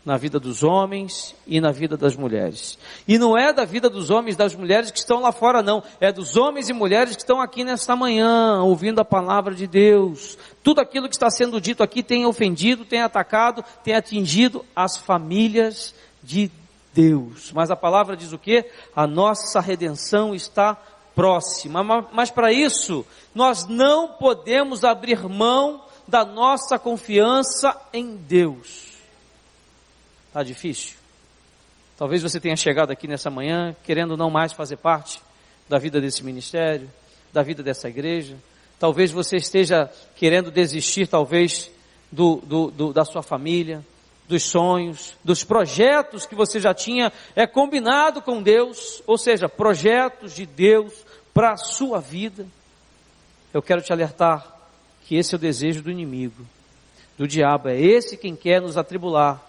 na vida dos homens e na vida das mulheres. E não é da vida dos homens e das mulheres que estão lá fora, não. É dos homens e mulheres que estão aqui nesta manhã, ouvindo a palavra de Deus. Tudo aquilo que está sendo dito aqui tem ofendido, tem atacado, tem atingido as famílias de Deus. Mas a palavra diz o quê? A nossa redenção está próxima. Mas para isso, nós não podemos abrir mão da nossa confiança em Deus. Está difícil? Talvez você tenha chegado aqui nessa manhã querendo não mais fazer parte da vida desse ministério, da vida dessa igreja. Talvez você esteja querendo desistir, talvez, da sua família, dos sonhos, dos projetos que você já tinha combinado com Deus, ou seja, projetos de Deus para a sua vida. Eu quero te alertar que esse é o desejo do inimigo, do diabo. É esse quem quer nos atribular,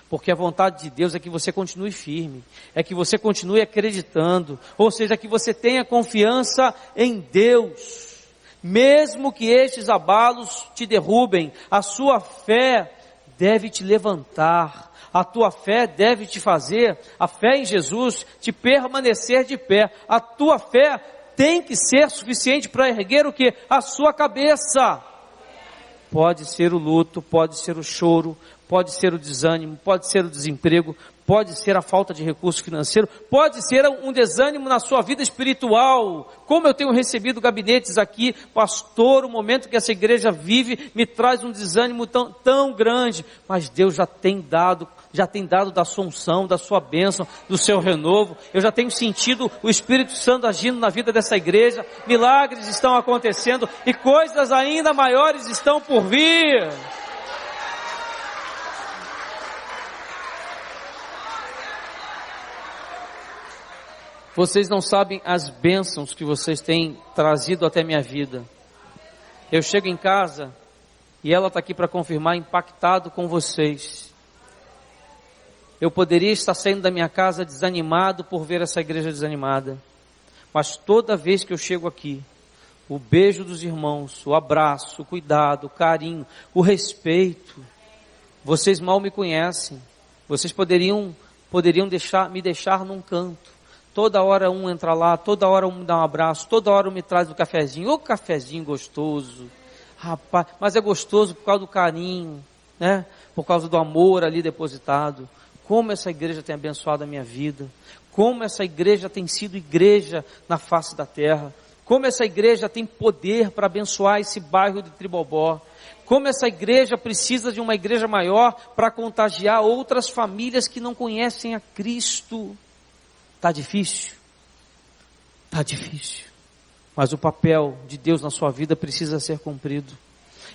porque a vontade de Deus é que você continue firme, é que você continue acreditando, ou seja, que você tenha confiança em Deus, mesmo que estes abalos te derrubem. A sua fé deve te levantar, a tua fé deve te fazer, a fé em Jesus, te permanecer de pé. A tua fé tem que ser suficiente para erguer o quê? A sua cabeça. Pode ser o luto, pode ser o choro, pode ser o desânimo, pode ser o desemprego, pode ser a falta de recurso financeiro, pode ser um desânimo na sua vida espiritual. Como eu tenho recebido gabinetes aqui, pastor, o momento que essa igreja vive me traz um desânimo tão grande, mas Deus já tem dado da sua unção, da sua bênção, do seu renovo. Eu já tenho sentido o Espírito Santo agindo na vida dessa igreja, milagres estão acontecendo e coisas ainda maiores estão por vir. Vocês não sabem as bênçãos que vocês têm trazido até minha vida. Eu chego em casa e ela está aqui para confirmar, impactado com vocês. Eu poderia estar saindo da minha casa desanimado por ver essa igreja desanimada, mas toda vez que eu chego aqui, o beijo dos irmãos, o abraço, o cuidado, o carinho, o respeito, vocês mal me conhecem, vocês poderiam me deixar num canto. Toda hora um entra lá, toda hora um me dá um abraço, toda hora um me traz um cafezinho. Ô cafezinho gostoso, rapaz, mas é gostoso por causa do carinho, né? Por causa do amor ali depositado. Como essa igreja tem abençoado a minha vida, como essa igreja tem sido igreja na face da terra, como essa igreja tem poder para abençoar esse bairro de Tribobó, como essa igreja precisa de uma igreja maior para contagiar outras famílias que não conhecem a Cristo. Está difícil? Está difícil. Mas o papel de Deus na sua vida precisa ser cumprido.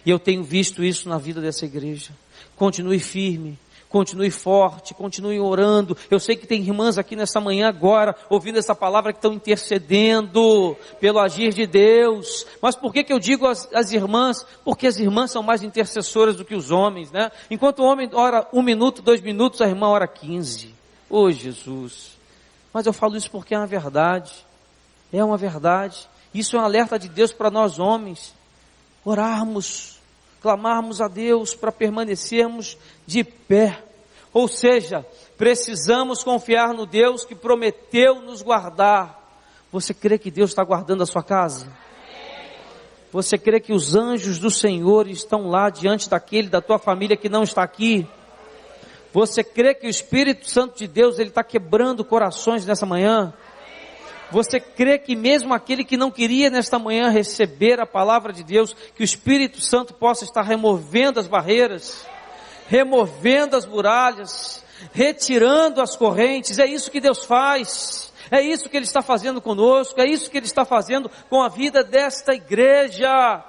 E eu tenho visto isso na vida dessa igreja. Continue firme, continue forte, continue orando. Eu sei que tem irmãs aqui nessa manhã agora, ouvindo essa palavra, que estão intercedendo pelo agir de Deus. Mas por que eu digo as irmãs? Porque as irmãs são mais intercessoras do que os homens, né? Enquanto o homem ora 1 minuto, 2 minutos, a irmã ora 15. Ô Jesus! Mas eu falo isso porque é uma verdade. É uma verdade. Isso é um alerta de Deus para nós homens. Orarmos, clamarmos a Deus para permanecermos de pé. Ou seja, precisamos confiar no Deus que prometeu nos guardar. Você crê que Deus está guardando a sua casa? Você crê que os anjos do Senhor estão lá diante da tua família que não está aqui? Você crê que o Espírito Santo de Deus, ele está quebrando corações nessa manhã? Você crê que mesmo aquele que não queria nesta manhã receber a palavra de Deus, que o Espírito Santo possa estar removendo as barreiras, removendo as muralhas, retirando as correntes? É isso que Deus faz. É isso que Ele está fazendo conosco, é isso que Ele está fazendo com a vida desta igreja.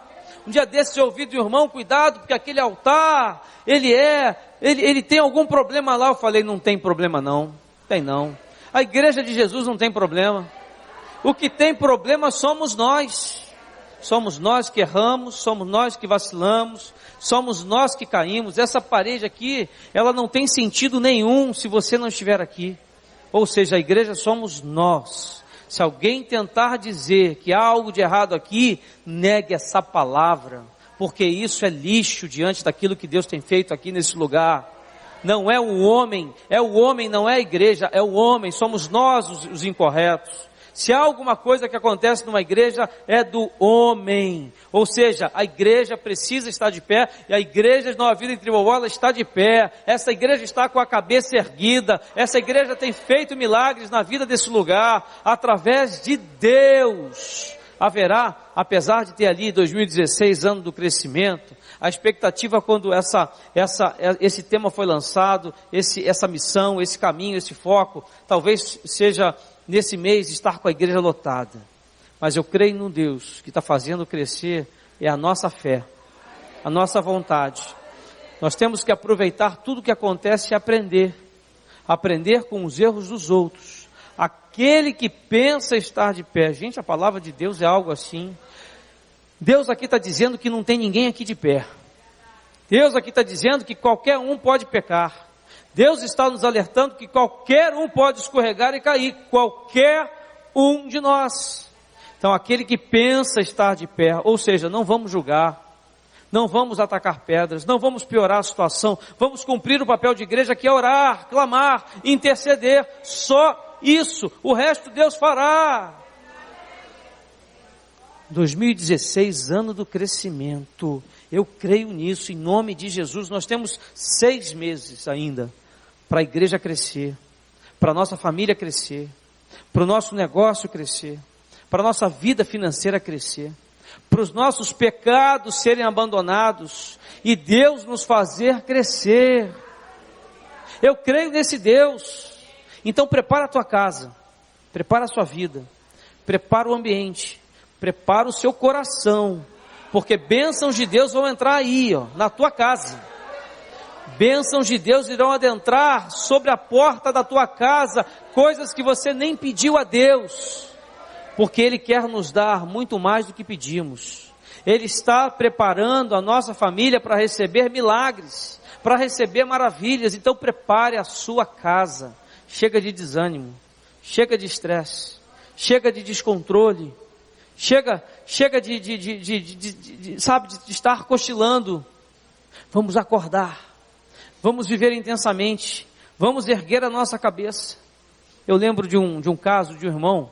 Um dia desses eu ouvi do irmão, cuidado, porque aquele altar, ele tem algum problema lá. Eu falei, não tem problema não, tem não. A igreja de Jesus não tem problema. O que tem problema somos nós. Somos nós que erramos, somos nós que vacilamos, somos nós que caímos. Essa parede aqui, ela não tem sentido nenhum se você não estiver aqui. Ou seja, a igreja somos nós. Se alguém tentar dizer que há algo de errado aqui, negue essa palavra, porque isso é lixo diante daquilo que Deus tem feito aqui nesse lugar. Não é o homem, não é a igreja, é o homem, somos nós os incorretos. Se há alguma coisa que acontece numa igreja, é do homem. Ou seja, a igreja precisa estar de pé, e a igreja de Nova Vida em Tribobó, ela está de pé. Essa igreja está com a cabeça erguida. Essa igreja tem feito milagres na vida desse lugar, através de Deus. Haverá, apesar de ter ali 2016, ano do crescimento, a expectativa quando esse tema foi lançado, essa missão, esse caminho, esse foco, talvez seja nesse mês estar com a igreja lotada. Mas eu creio num Deus que está fazendo crescer, é a nossa fé, a nossa vontade. Nós temos que aproveitar tudo que acontece e aprender com os erros dos outros. Aquele que pensa estar de pé, gente, a palavra de Deus é algo assim. Deus aqui está dizendo que não tem ninguém aqui de pé. Deus aqui está dizendo que qualquer um pode pecar. Deus está nos alertando que qualquer um pode escorregar e cair, qualquer um de nós. Então aquele que pensa estar de pé, ou seja, não vamos julgar, não vamos atacar pedras, não vamos piorar a situação, vamos cumprir o papel de igreja que é orar, clamar, interceder, só isso, o resto Deus fará. 2016, ano do crescimento, eu creio nisso, em nome de Jesus. Nós temos 6 meses ainda para a igreja crescer, para a nossa família crescer, para o nosso negócio crescer, para a nossa vida financeira crescer, para os nossos pecados serem abandonados e Deus nos fazer crescer. Eu creio nesse Deus. Então prepara a tua casa, prepara a sua vida, prepara o ambiente, prepara o seu coração, porque bênçãos de Deus vão entrar aí, na tua casa. Bênçãos de Deus irão adentrar sobre a porta da tua casa, coisas que você nem pediu a Deus, porque Ele quer nos dar muito mais do que pedimos. Ele está preparando a nossa família para receber milagres, para receber maravilhas. Então prepare a sua casa. Chega de desânimo, chega de estresse, chega de descontrole, chega de estar cochilando. Vamos acordar. Vamos viver intensamente, vamos erguer a nossa cabeça. Eu lembro de um caso de um irmão,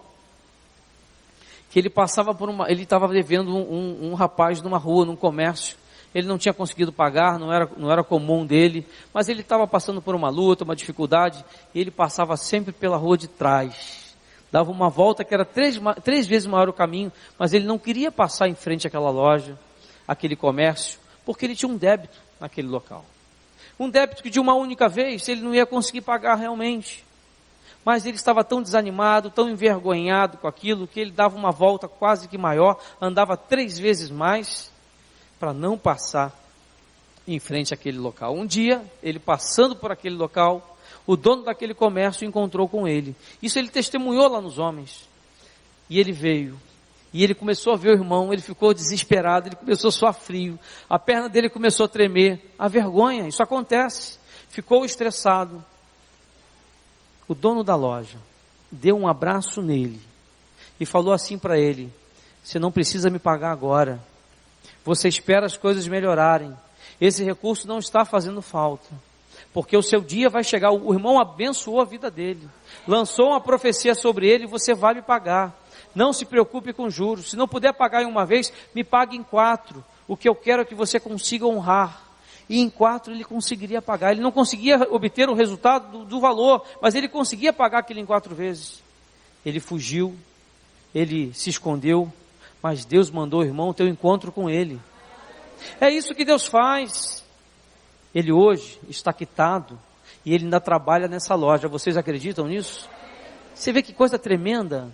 que ele passava ele estava devendo um rapaz numa rua, num comércio, ele não tinha conseguido pagar, não era comum dele, mas ele estava passando por uma luta, uma dificuldade, e ele passava sempre pela rua de trás, dava uma volta que era 3 vezes maior o caminho, mas ele não queria passar em frente àquela loja, aquele comércio, porque ele tinha um débito naquele local. Um débito que de uma única vez ele não ia conseguir pagar realmente. Mas ele estava tão desanimado, tão envergonhado com aquilo, que ele dava uma volta quase que maior, andava 3 vezes mais, para não passar em frente àquele local. Um dia, ele passando por aquele local, o dono daquele comércio encontrou com ele. Isso ele testemunhou lá nos homens. E ele veio. E ele começou a ver o irmão, ele ficou desesperado, ele começou a suar frio, a perna dele começou a tremer, a vergonha, isso acontece, ficou estressado. O dono da loja deu um abraço nele e falou assim para ele: você não precisa me pagar agora, você espera as coisas melhorarem, esse recurso não está fazendo falta, porque o seu dia vai chegar. O irmão abençoou a vida dele, lançou uma profecia sobre ele: você vai me pagar. Não se preocupe com juros. Se não puder pagar em uma vez, me pague em 4. O que eu quero é que você consiga honrar. E em 4 ele conseguiria pagar. Ele não conseguia obter o resultado do valor, mas ele conseguia pagar aquilo em 4 vezes. Ele fugiu, ele se escondeu, mas Deus mandou o irmão ter um encontro com ele. É isso que Deus faz. Ele hoje está quitado e ele ainda trabalha nessa loja. Vocês acreditam nisso? Você vê que coisa tremenda?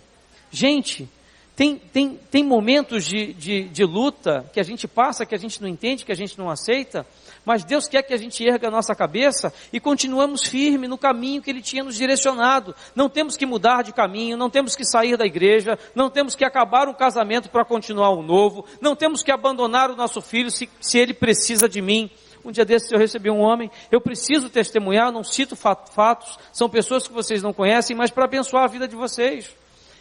Gente, tem momentos de luta que a gente passa, que a gente não entende, que a gente não aceita, mas Deus quer que a gente erga a nossa cabeça e continuemos firmes no caminho que Ele tinha nos direcionado. Não temos que mudar de caminho, não temos que sair da igreja, não temos que acabar um casamento para continuar um novo, não temos que abandonar o nosso filho se ele precisa de mim. Um dia desses eu recebi um homem, eu preciso testemunhar, não cito fatos, são pessoas que vocês não conhecem, mas para abençoar a vida de vocês.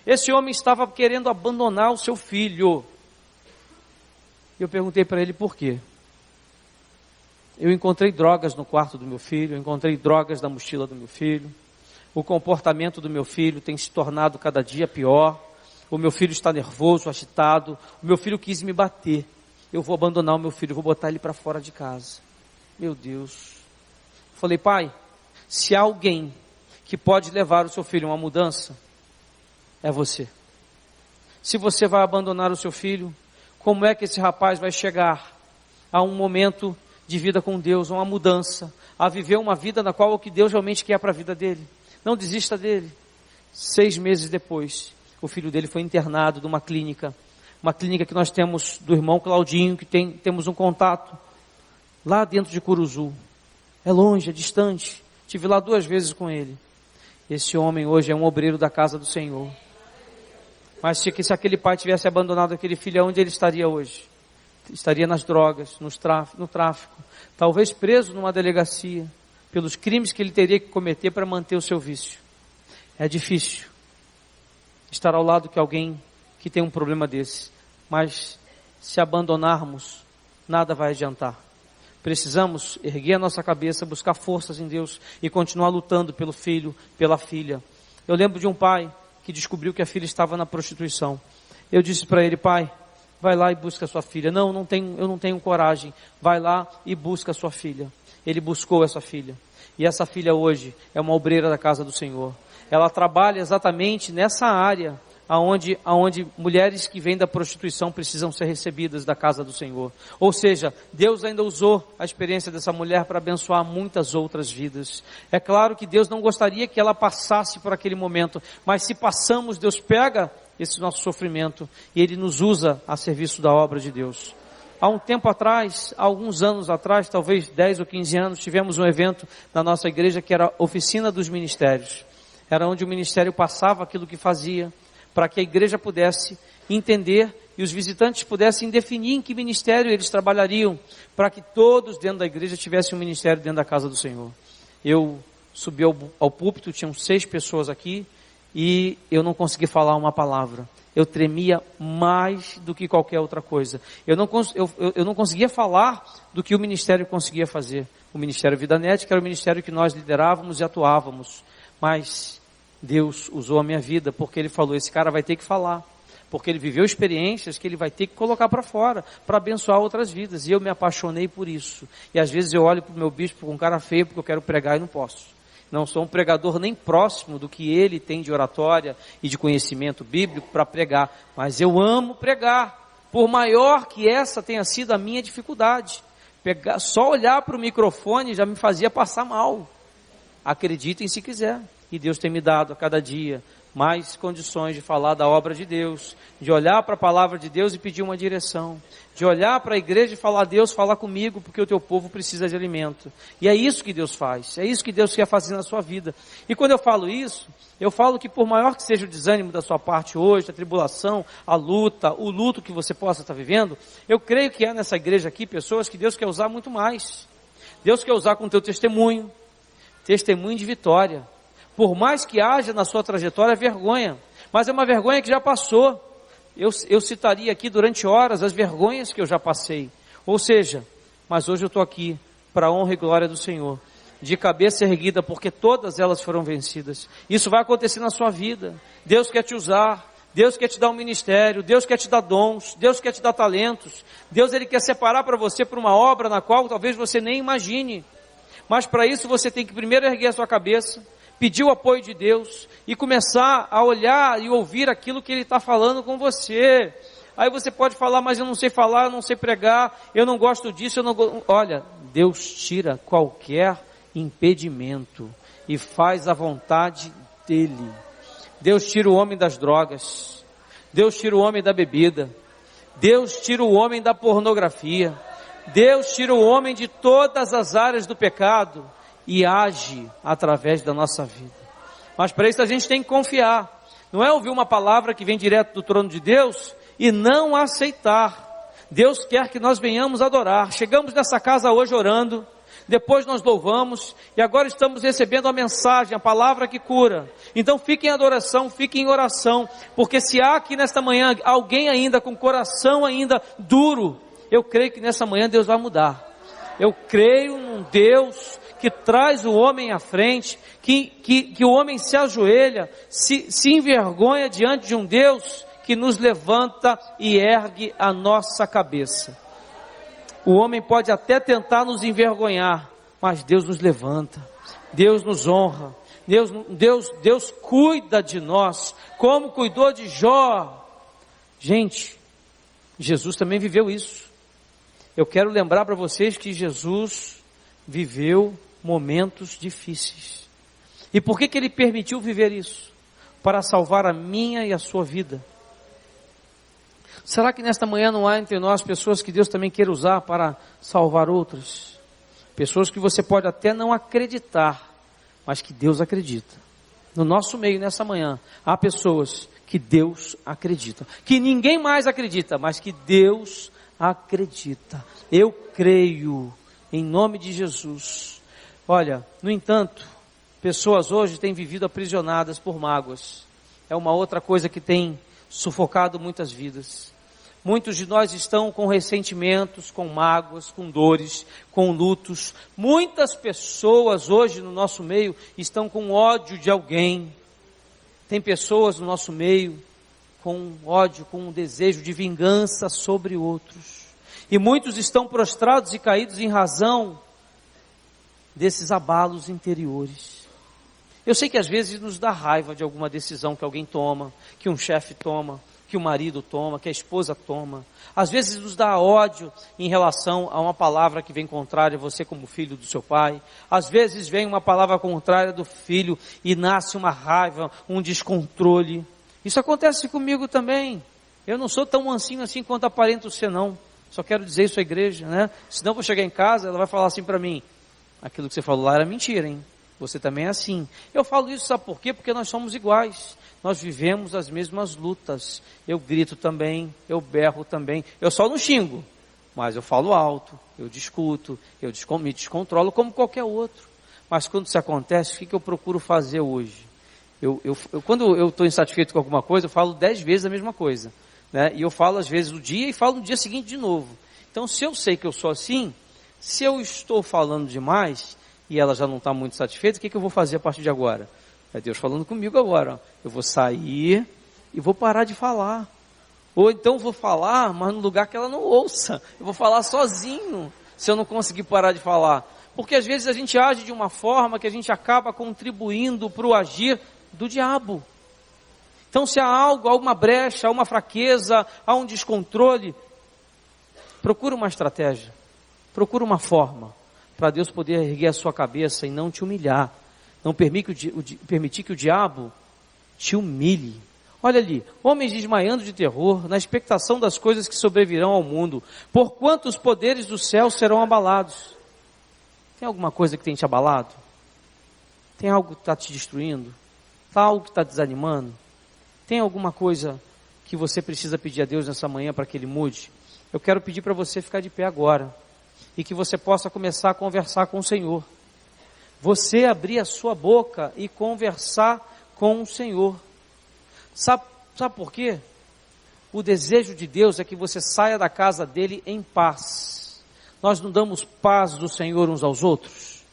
Esse homem estava querendo abandonar o seu filho. Eu perguntei para ele por quê. Eu encontrei drogas no quarto do meu filho, eu encontrei drogas na mochila do meu filho, o comportamento do meu filho tem se tornado cada dia pior, o meu filho está nervoso, agitado, o meu filho quis me bater, eu vou abandonar o meu filho, eu vou botar ele para fora de casa. Meu Deus. Falei, pai, se há alguém que pode levar o seu filho a uma mudança, é você. Se você vai abandonar o seu filho, como é que esse rapaz vai chegar a um momento de vida com Deus, uma mudança, a viver uma vida na qual o que Deus realmente quer para a vida dele? Não desista dele. 6 meses depois, o filho dele foi internado numa clínica, uma clínica que nós temos do irmão Claudinho, que temos um contato, lá dentro de Curuzu. É longe, é distante. Tive lá 2 vezes com ele. Esse homem hoje é um obreiro da casa do Senhor. Mas se aquele pai tivesse abandonado aquele filho, onde ele estaria hoje? Estaria nas drogas, no tráfico, talvez preso numa delegacia, pelos crimes que ele teria que cometer para manter o seu vício. É difícil estar ao lado de alguém que tem um problema desse, mas se abandonarmos, nada vai adiantar. Precisamos erguer a nossa cabeça, buscar forças em Deus e continuar lutando pelo filho, pela filha. Eu lembro de um pai que descobriu que a filha estava na prostituição. Eu disse para ele, pai, vai lá e busca a sua filha. Não, eu não tenho coragem. Vai lá e busca a sua filha. Ele buscou essa filha. E essa filha hoje é uma obreira da casa do Senhor. Ela trabalha exatamente nessa área aonde mulheres que vêm da prostituição precisam ser recebidas da casa do Senhor. Ou seja, Deus ainda usou a experiência dessa mulher para abençoar muitas outras vidas. É claro que Deus não gostaria que ela passasse por aquele momento, mas se passamos, Deus pega esse nosso sofrimento e Ele nos usa a serviço da obra de Deus. Há um tempo atrás, há alguns anos atrás, talvez 10 ou 15 anos, tivemos um evento na nossa igreja que era a Oficina dos Ministérios. Era onde o ministério passava aquilo que fazia, para que a igreja pudesse entender e os visitantes pudessem definir em que ministério eles trabalhariam, para que todos dentro da igreja tivessem um ministério dentro da casa do Senhor. Eu subi ao púlpito, tinham 6 pessoas aqui, e eu não consegui falar uma palavra. Eu tremia mais do que qualquer outra coisa. Eu não conseguia falar do que o ministério conseguia fazer. O Ministério Vida Net, que era o ministério que nós liderávamos e atuávamos. Mas Deus usou a minha vida, porque Ele falou, esse cara vai ter que falar. Porque ele viveu experiências que ele vai ter que colocar para fora, para abençoar outras vidas. E eu me apaixonei por isso. E às vezes eu olho para o meu bispo com cara feia, porque eu quero pregar e não posso. Não sou um pregador nem próximo do que ele tem de oratória e de conhecimento bíblico para pregar. Mas eu amo pregar, por maior que essa tenha sido a minha dificuldade. Só olhar para o microfone já me fazia passar mal. Acreditem se quiser. E Deus tem me dado a cada dia mais condições de falar da obra de Deus, de olhar para a palavra de Deus e pedir uma direção, de olhar para a igreja e falar, Deus, fala comigo, porque o teu povo precisa de alimento. E é isso que Deus faz, é isso que Deus quer fazer na sua vida. E quando eu falo isso, eu falo que por maior que seja o desânimo da sua parte hoje, a tribulação, a luta, o luto que você possa estar vivendo, eu creio que há nessa igreja aqui pessoas que Deus quer usar muito mais. Deus quer usar com o teu testemunho de vitória. Por mais que haja na sua trajetória vergonha, mas é uma vergonha que já passou. Eu citaria aqui durante horas as vergonhas que eu já passei. Ou seja, mas hoje eu estou aqui para a honra e glória do Senhor, de cabeça erguida, porque todas elas foram vencidas. Isso vai acontecer na sua vida. Deus quer te usar, Deus quer te dar um ministério, Deus quer te dar dons, Deus quer te dar talentos. Deus Ele quer separar para você para uma obra na qual talvez você nem imagine. Mas para isso você tem que primeiro erguer a sua cabeça, pedir o apoio de Deus e começar a olhar e ouvir aquilo que Ele está falando com você. Aí você pode falar, mas eu não sei falar, eu não sei pregar, eu não gosto disso, Olha, Deus tira qualquer impedimento e faz a vontade dEle. Deus tira o homem das drogas, Deus tira o homem da bebida, Deus tira o homem da pornografia, Deus tira o homem de todas as áreas do pecado e age através da nossa vida. Mas para isso a gente tem que confiar. Não é ouvir uma palavra que vem direto do trono de Deus e não aceitar. Deus quer que nós venhamos adorar. Chegamos nessa casa hoje orando, depois nós louvamos e agora estamos recebendo a mensagem, a palavra que cura. Então fique em adoração, fique em oração, porque se há aqui nesta manhã alguém ainda com coração ainda duro, eu creio que nessa manhã Deus vai mudar. Eu creio num Deus que traz o homem à frente, que o homem se ajoelha, se envergonha diante de um Deus que nos levanta e ergue a nossa cabeça. O homem pode até tentar nos envergonhar, mas Deus nos levanta, Deus nos honra, Deus cuida de nós, como cuidou de Jó. Gente, Jesus também viveu isso. Eu quero lembrar para vocês que Jesus viveu momentos difíceis. E por que Ele permitiu viver isso? Para salvar a minha e a sua vida. Será que nesta manhã não há entre nós pessoas que Deus também queira usar para salvar outras? Pessoas que você pode até não acreditar, mas que Deus acredita. No nosso meio, nessa manhã, há pessoas que Deus acredita. Que ninguém mais acredita, mas que Deus acredita. Eu creio, em nome de Jesus. Olha, no entanto, pessoas hoje têm vivido aprisionadas por mágoas. É uma outra coisa que tem sufocado muitas vidas. Muitos de nós estão com ressentimentos, com mágoas, com dores, com lutos. Muitas pessoas hoje no nosso meio estão com ódio de alguém. Tem pessoas no nosso meio com ódio, com um desejo de vingança sobre outros. E muitos estão prostrados e caídos em razão desses abalos interiores. Eu sei que às vezes nos dá raiva de alguma decisão que alguém toma, que um chefe toma, que o marido toma, que a esposa toma. Às vezes nos dá ódio em relação a uma palavra que vem contrária a você como filho do seu pai. Às vezes vem uma palavra contrária do filho e nasce uma raiva, um descontrole. Isso acontece comigo também. Eu não sou tão mansinho assim quanto aparento ser, não. Só quero dizer isso à igreja, né? Senão eu vou chegar em casa, ela vai falar assim para mim: aquilo que você falou lá era mentira, hein? Você também é assim. Eu falo isso, sabe por quê? Porque nós somos iguais. Nós vivemos as mesmas lutas. Eu grito também, eu berro também. Eu só não xingo, mas eu falo alto, eu discuto, me descontrolo como qualquer outro. Mas quando isso acontece, o que eu procuro fazer hoje? Quando eu estou insatisfeito com alguma coisa, eu falo 10 vezes a mesma coisa, né? E eu falo às vezes no dia e falo no dia seguinte de novo. Então, se eu sei que eu sou assim, se eu estou falando demais e ela já não está muito satisfeita, o que eu vou fazer a partir de agora? É Deus falando comigo agora. Ó. Eu vou sair e vou parar de falar. Ou então vou falar, mas no lugar que ela não ouça. Eu vou falar sozinho, se eu não conseguir parar de falar. Porque às vezes a gente age de uma forma que a gente acaba contribuindo para o agir do diabo. Então, se há algo, há uma brecha, há uma fraqueza, há um descontrole, procura uma estratégia, procura uma forma para Deus poder erguer a sua cabeça e não te humilhar. Não permitir que o diabo te humilhe. Olha ali, homens desmaiando de terror, na expectação das coisas que sobrevirão ao mundo, porquanto os poderes do céu serão abalados. Tem alguma coisa que tem te abalado? Tem algo que está te destruindo? Tem algo que está desanimando? Tem alguma coisa que você precisa pedir a Deus nessa manhã para que Ele mude? Eu quero pedir para você ficar de pé agora e que você possa começar a conversar com o Senhor. Você abrir a sua boca e conversar com o Senhor. Sabe por quê? O desejo de Deus é que você saia da casa dele em paz. Nós não damos paz do Senhor uns aos outros?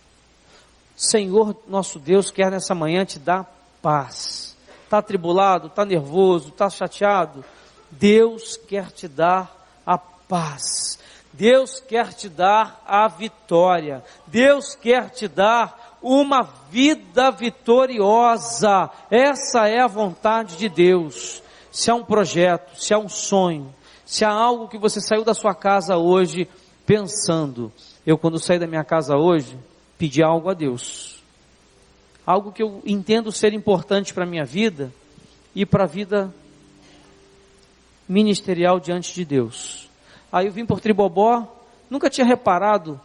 Senhor, nosso Deus, quer nessa manhã te dar paz. Está atribulado, está nervoso, está chateado? Deus quer te dar a paz. Deus quer te dar a vitória. Deus quer te dar uma vida vitoriosa. Essa é a vontade de Deus. Se há um projeto, se há um sonho, se há algo que você saiu da sua casa hoje pensando, eu quando saí da minha casa hoje, pedi algo a Deus. Algo que eu entendo ser importante para a minha vida, ir para a vida ministerial diante de Deus. Aí eu vim por Tribobó, nunca tinha reparado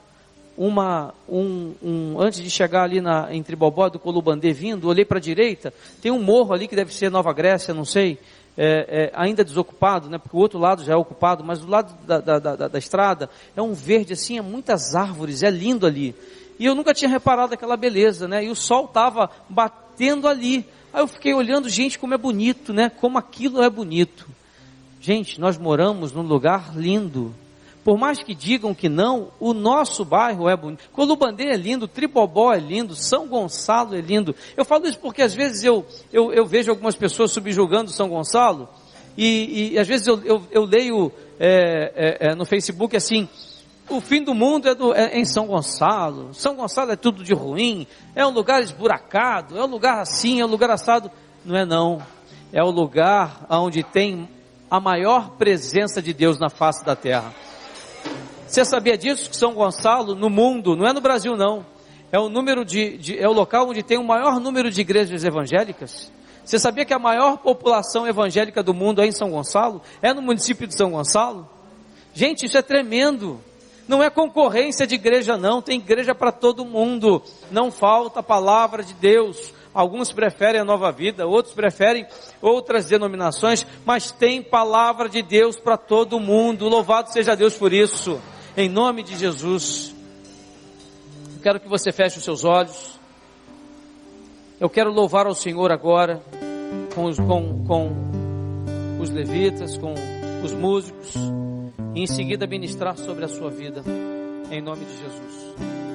antes de chegar ali em Tribobó, do Colubandê vindo, olhei para a direita, tem um morro ali que deve ser Nova Grécia, não sei, ainda desocupado, né, porque o outro lado já é ocupado, mas do lado da estrada é um verde assim, é muitas árvores, é lindo ali. E eu nunca tinha reparado aquela beleza, né, e o sol estava batendo ali. Aí eu fiquei olhando, gente, como é bonito, né, como aquilo é bonito. Gente, nós moramos num lugar lindo. Por mais que digam que não, o nosso bairro é bonito. Colubandê é lindo, Tribobó é lindo, São Gonçalo é lindo. Eu falo isso porque às vezes eu vejo algumas pessoas subjugando São Gonçalo e às vezes eu leio no Facebook assim, o fim do mundo é em São Gonçalo. São Gonçalo é tudo de ruim, é um lugar esburacado, é um lugar assim, é um lugar assado. Não é não, é o lugar onde tem a maior presença de Deus na face da terra. Você sabia disso? Que São Gonçalo, no mundo, não é no Brasil não, é o local onde tem o maior número de igrejas evangélicas. Você sabia que a maior população evangélica do mundo é em São Gonçalo? É no município de São Gonçalo? Gente, isso é tremendo. Não é concorrência de igreja não, tem igreja para todo mundo. Não falta a palavra de Deus. Alguns preferem a Nova Vida, outros preferem outras denominações, mas tem palavra de Deus para todo mundo. Louvado seja Deus por isso. Em nome de Jesus, eu quero que você feche os seus olhos. Eu quero louvar ao Senhor agora, com os levitas, com os músicos, e em seguida ministrar sobre a sua vida, em nome de Jesus.